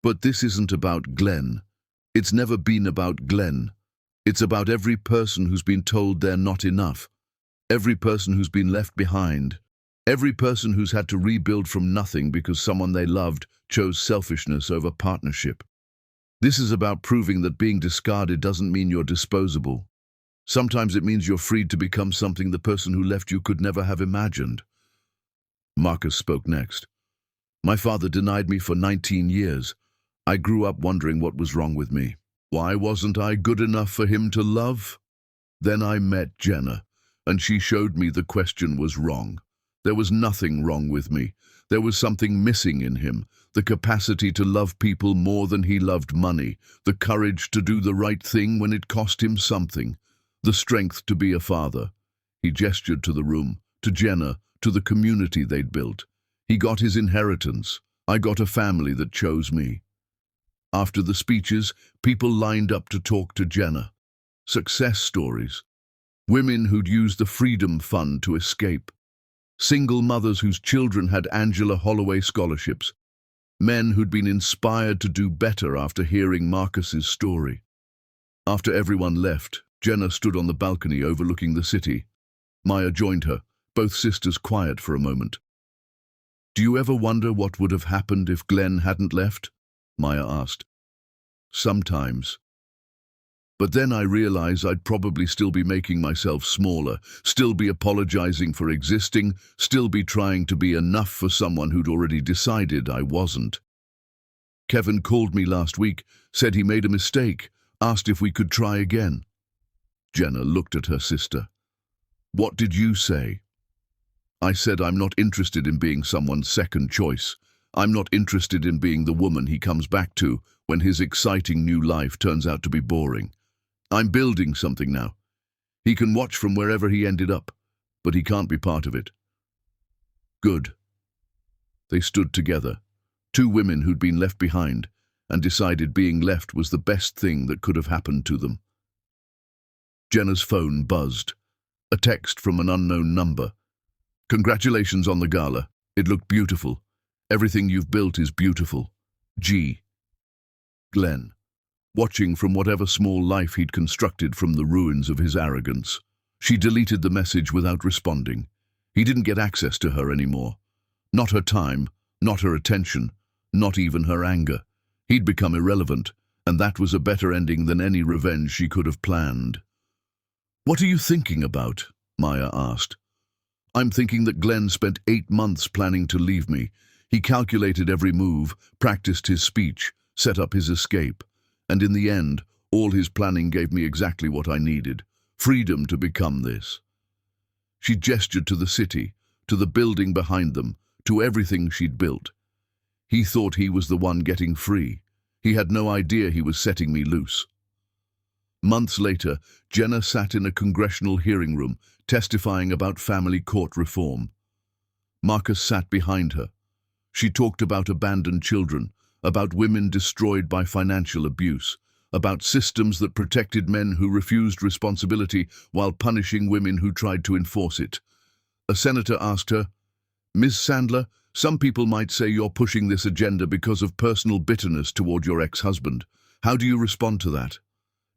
"But this isn't about Glenn. It's never been about Glenn. It's about every person who's been told they're not enough. Every person who's been left behind. Every person who's had to rebuild from nothing because someone they loved chose selfishness over partnership. This is about proving that being discarded doesn't mean you're disposable. Sometimes it means you're freed to become something the person who left you could never have imagined." Marcus spoke next. "My father denied me for 19 years. I grew up wondering what was wrong with me. Why wasn't I good enough for him to love? Then I met Jenna, and she showed me the question was wrong. There was nothing wrong with me. There was something missing in him, the capacity to love people more than he loved money, the courage to do the right thing when it cost him something, the strength to be a father." He gestured to the room, to Jenna, to the community they'd built. "He got his inheritance. I got a family that chose me." After the speeches, people lined up to talk to Jenna. Success stories. Women who'd used the Freedom Fund to escape. Single mothers whose children had Angela Holloway scholarships. Men who'd been inspired to do better after hearing Marcus's story. After everyone left, Jenna stood on the balcony overlooking the city. Maya joined her, both sisters quiet for a moment. "Do you ever wonder what would have happened if Glenn hadn't left?" Maya asked. "Sometimes. But then I realize I'd probably still be making myself smaller, still be apologizing for existing, still be trying to be enough for someone who'd already decided I wasn't. Kevin called me last week, said he made a mistake, asked if we could try again." Jenna looked at her sister. "What did you say?" "I said I'm not interested in being someone's second choice. I'm not interested in being the woman he comes back to when his exciting new life turns out to be boring. I'm building something now. He can watch from wherever he ended up, but he can't be part of it." "Good." They stood together, two women who'd been left behind, and decided being left was the best thing that could have happened to them. Jenna's phone buzzed. A text from an unknown number. "Congratulations on the gala. It looked beautiful. Everything you've built is beautiful. G. Glenn." Watching from whatever small life he'd constructed from the ruins of his arrogance. She deleted the message without responding. He didn't get access to her anymore. Not her time, not her attention, not even her anger. He'd become irrelevant, and that was a better ending than any revenge she could have planned. "What are you thinking about?" Maya asked. "I'm thinking that Glenn spent 8 months planning to leave me. He calculated every move, practiced his speech, set up his escape, and in the end, all his planning gave me exactly what I needed, freedom to become this. She gestured to the city, to the building behind them, to everything she'd built. He thought he was the one getting free. He had no idea he was setting me loose. Months later, Jenna sat in a congressional hearing room, testifying about family court reform. Marcus sat behind her. She talked about abandoned children, about women destroyed by financial abuse, about systems that protected men who refused responsibility while punishing women who tried to enforce it. A senator asked her, "Ms. Sandler, some people might say you're pushing this agenda because of personal bitterness toward your ex-husband. How do you respond to that?"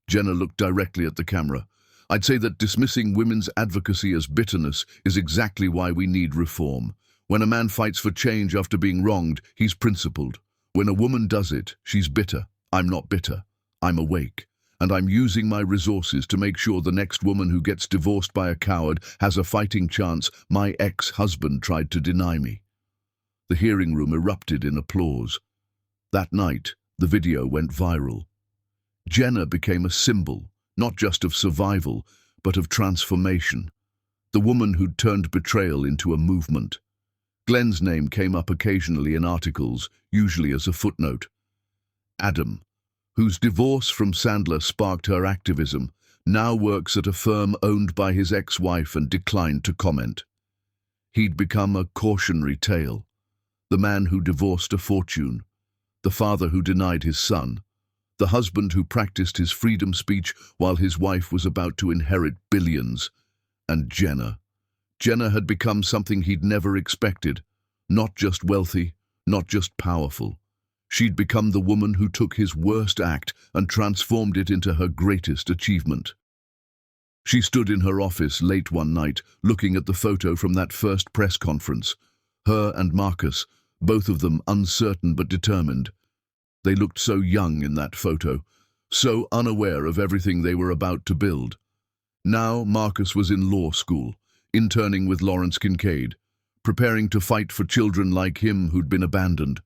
Jenna looked directly at the camera. "I'd say that dismissing women's advocacy as bitterness is exactly why we need reform. When a man fights for change after being wronged, he's principled. When a woman does it, she's bitter. I'm not bitter. I'm awake. And I'm using my resources to make sure the next woman who gets divorced by a coward has a fighting chance. My ex-husband tried to deny me." The hearing room erupted in applause. That night, the video went viral. Jenna became a symbol, not just of survival, but of transformation. The woman who'd turned betrayal into a movement. Glenn's name came up occasionally in articles, usually as a footnote. Adam, whose divorce from Sandler sparked her activism, now works at a firm owned by his ex-wife and declined to comment. He'd become a cautionary tale. The man who divorced a fortune. The father who denied his son. The husband who practiced his freedom speech while his wife was about to inherit billions. And Jenna. Jenna had become something he'd never expected. Not just wealthy, not just powerful. She'd become the woman who took his worst act and transformed it into her greatest achievement. She stood in her office late one night, looking at the photo from that first press conference. Her and Marcus, both of them uncertain but determined. They looked so young in that photo, so unaware of everything they were about to build. Now Marcus was in law school, interning with Lawrence Kincaid, preparing to fight for children like him who'd been abandoned.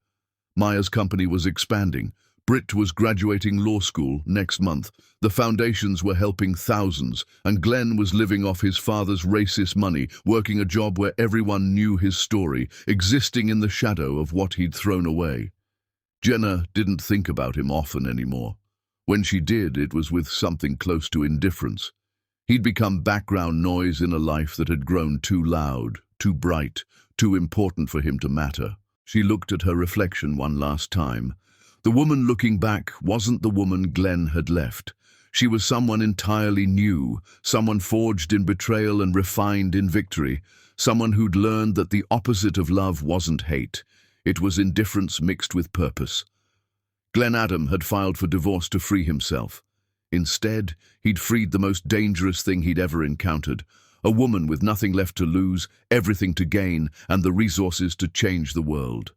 Maya's company was expanding. Britt was graduating law school next month. The foundations were helping thousands, and Glenn was living off his father's racist money, working a job where everyone knew his story, existing in the shadow of what he'd thrown away. Jenna didn't think about him often anymore. When she did, it was with something close to indifference. He'd become background noise in a life that had grown too loud, too bright, too important for him to matter. She looked at her reflection one last time. The woman looking back wasn't the woman Glenn had left. She was someone entirely new, someone forged in betrayal and refined in victory, someone who'd learned that the opposite of love wasn't hate. It was indifference mixed with purpose. Glenn Adam had filed for divorce to free himself. Instead, he'd freed the most dangerous thing he'd ever encountered, a woman with nothing left to lose, everything to gain, and the resources to change the world.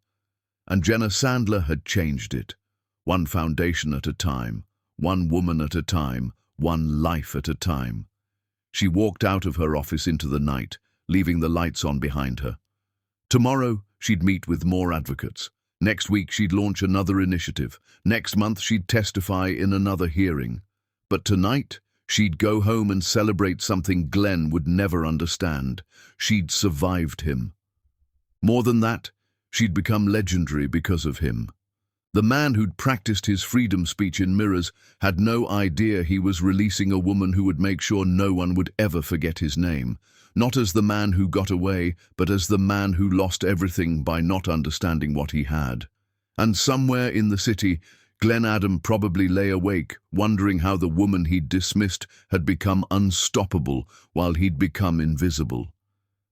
And Jenna Sandler had changed it. One foundation at a time, one woman at a time, one life at a time. She walked out of her office into the night, leaving the lights on behind her. Tomorrow, she'd meet with more advocates. Next week, she'd launch another initiative. Next month, she'd testify in another hearing. But tonight, she'd go home and celebrate something Glenn would never understand. She'd survived him. More than that, she'd become legendary because of him. The man who'd practiced his freedom speech in mirrors had no idea he was releasing a woman who would make sure no one would ever forget his name. Not as the man who got away, but as the man who lost everything by not understanding what he had. And somewhere in the city, Glenn Adam probably lay awake, wondering how the woman he'd dismissed had become unstoppable while he'd become invisible.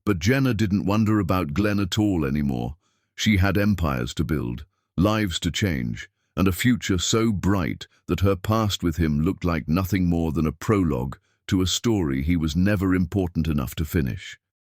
But Jenna didn't wonder about Glenn at all anymore. She had empires to build, lives to change, and a future so bright that her past with him looked like nothing more than a prologue to a story he was never important enough to finish.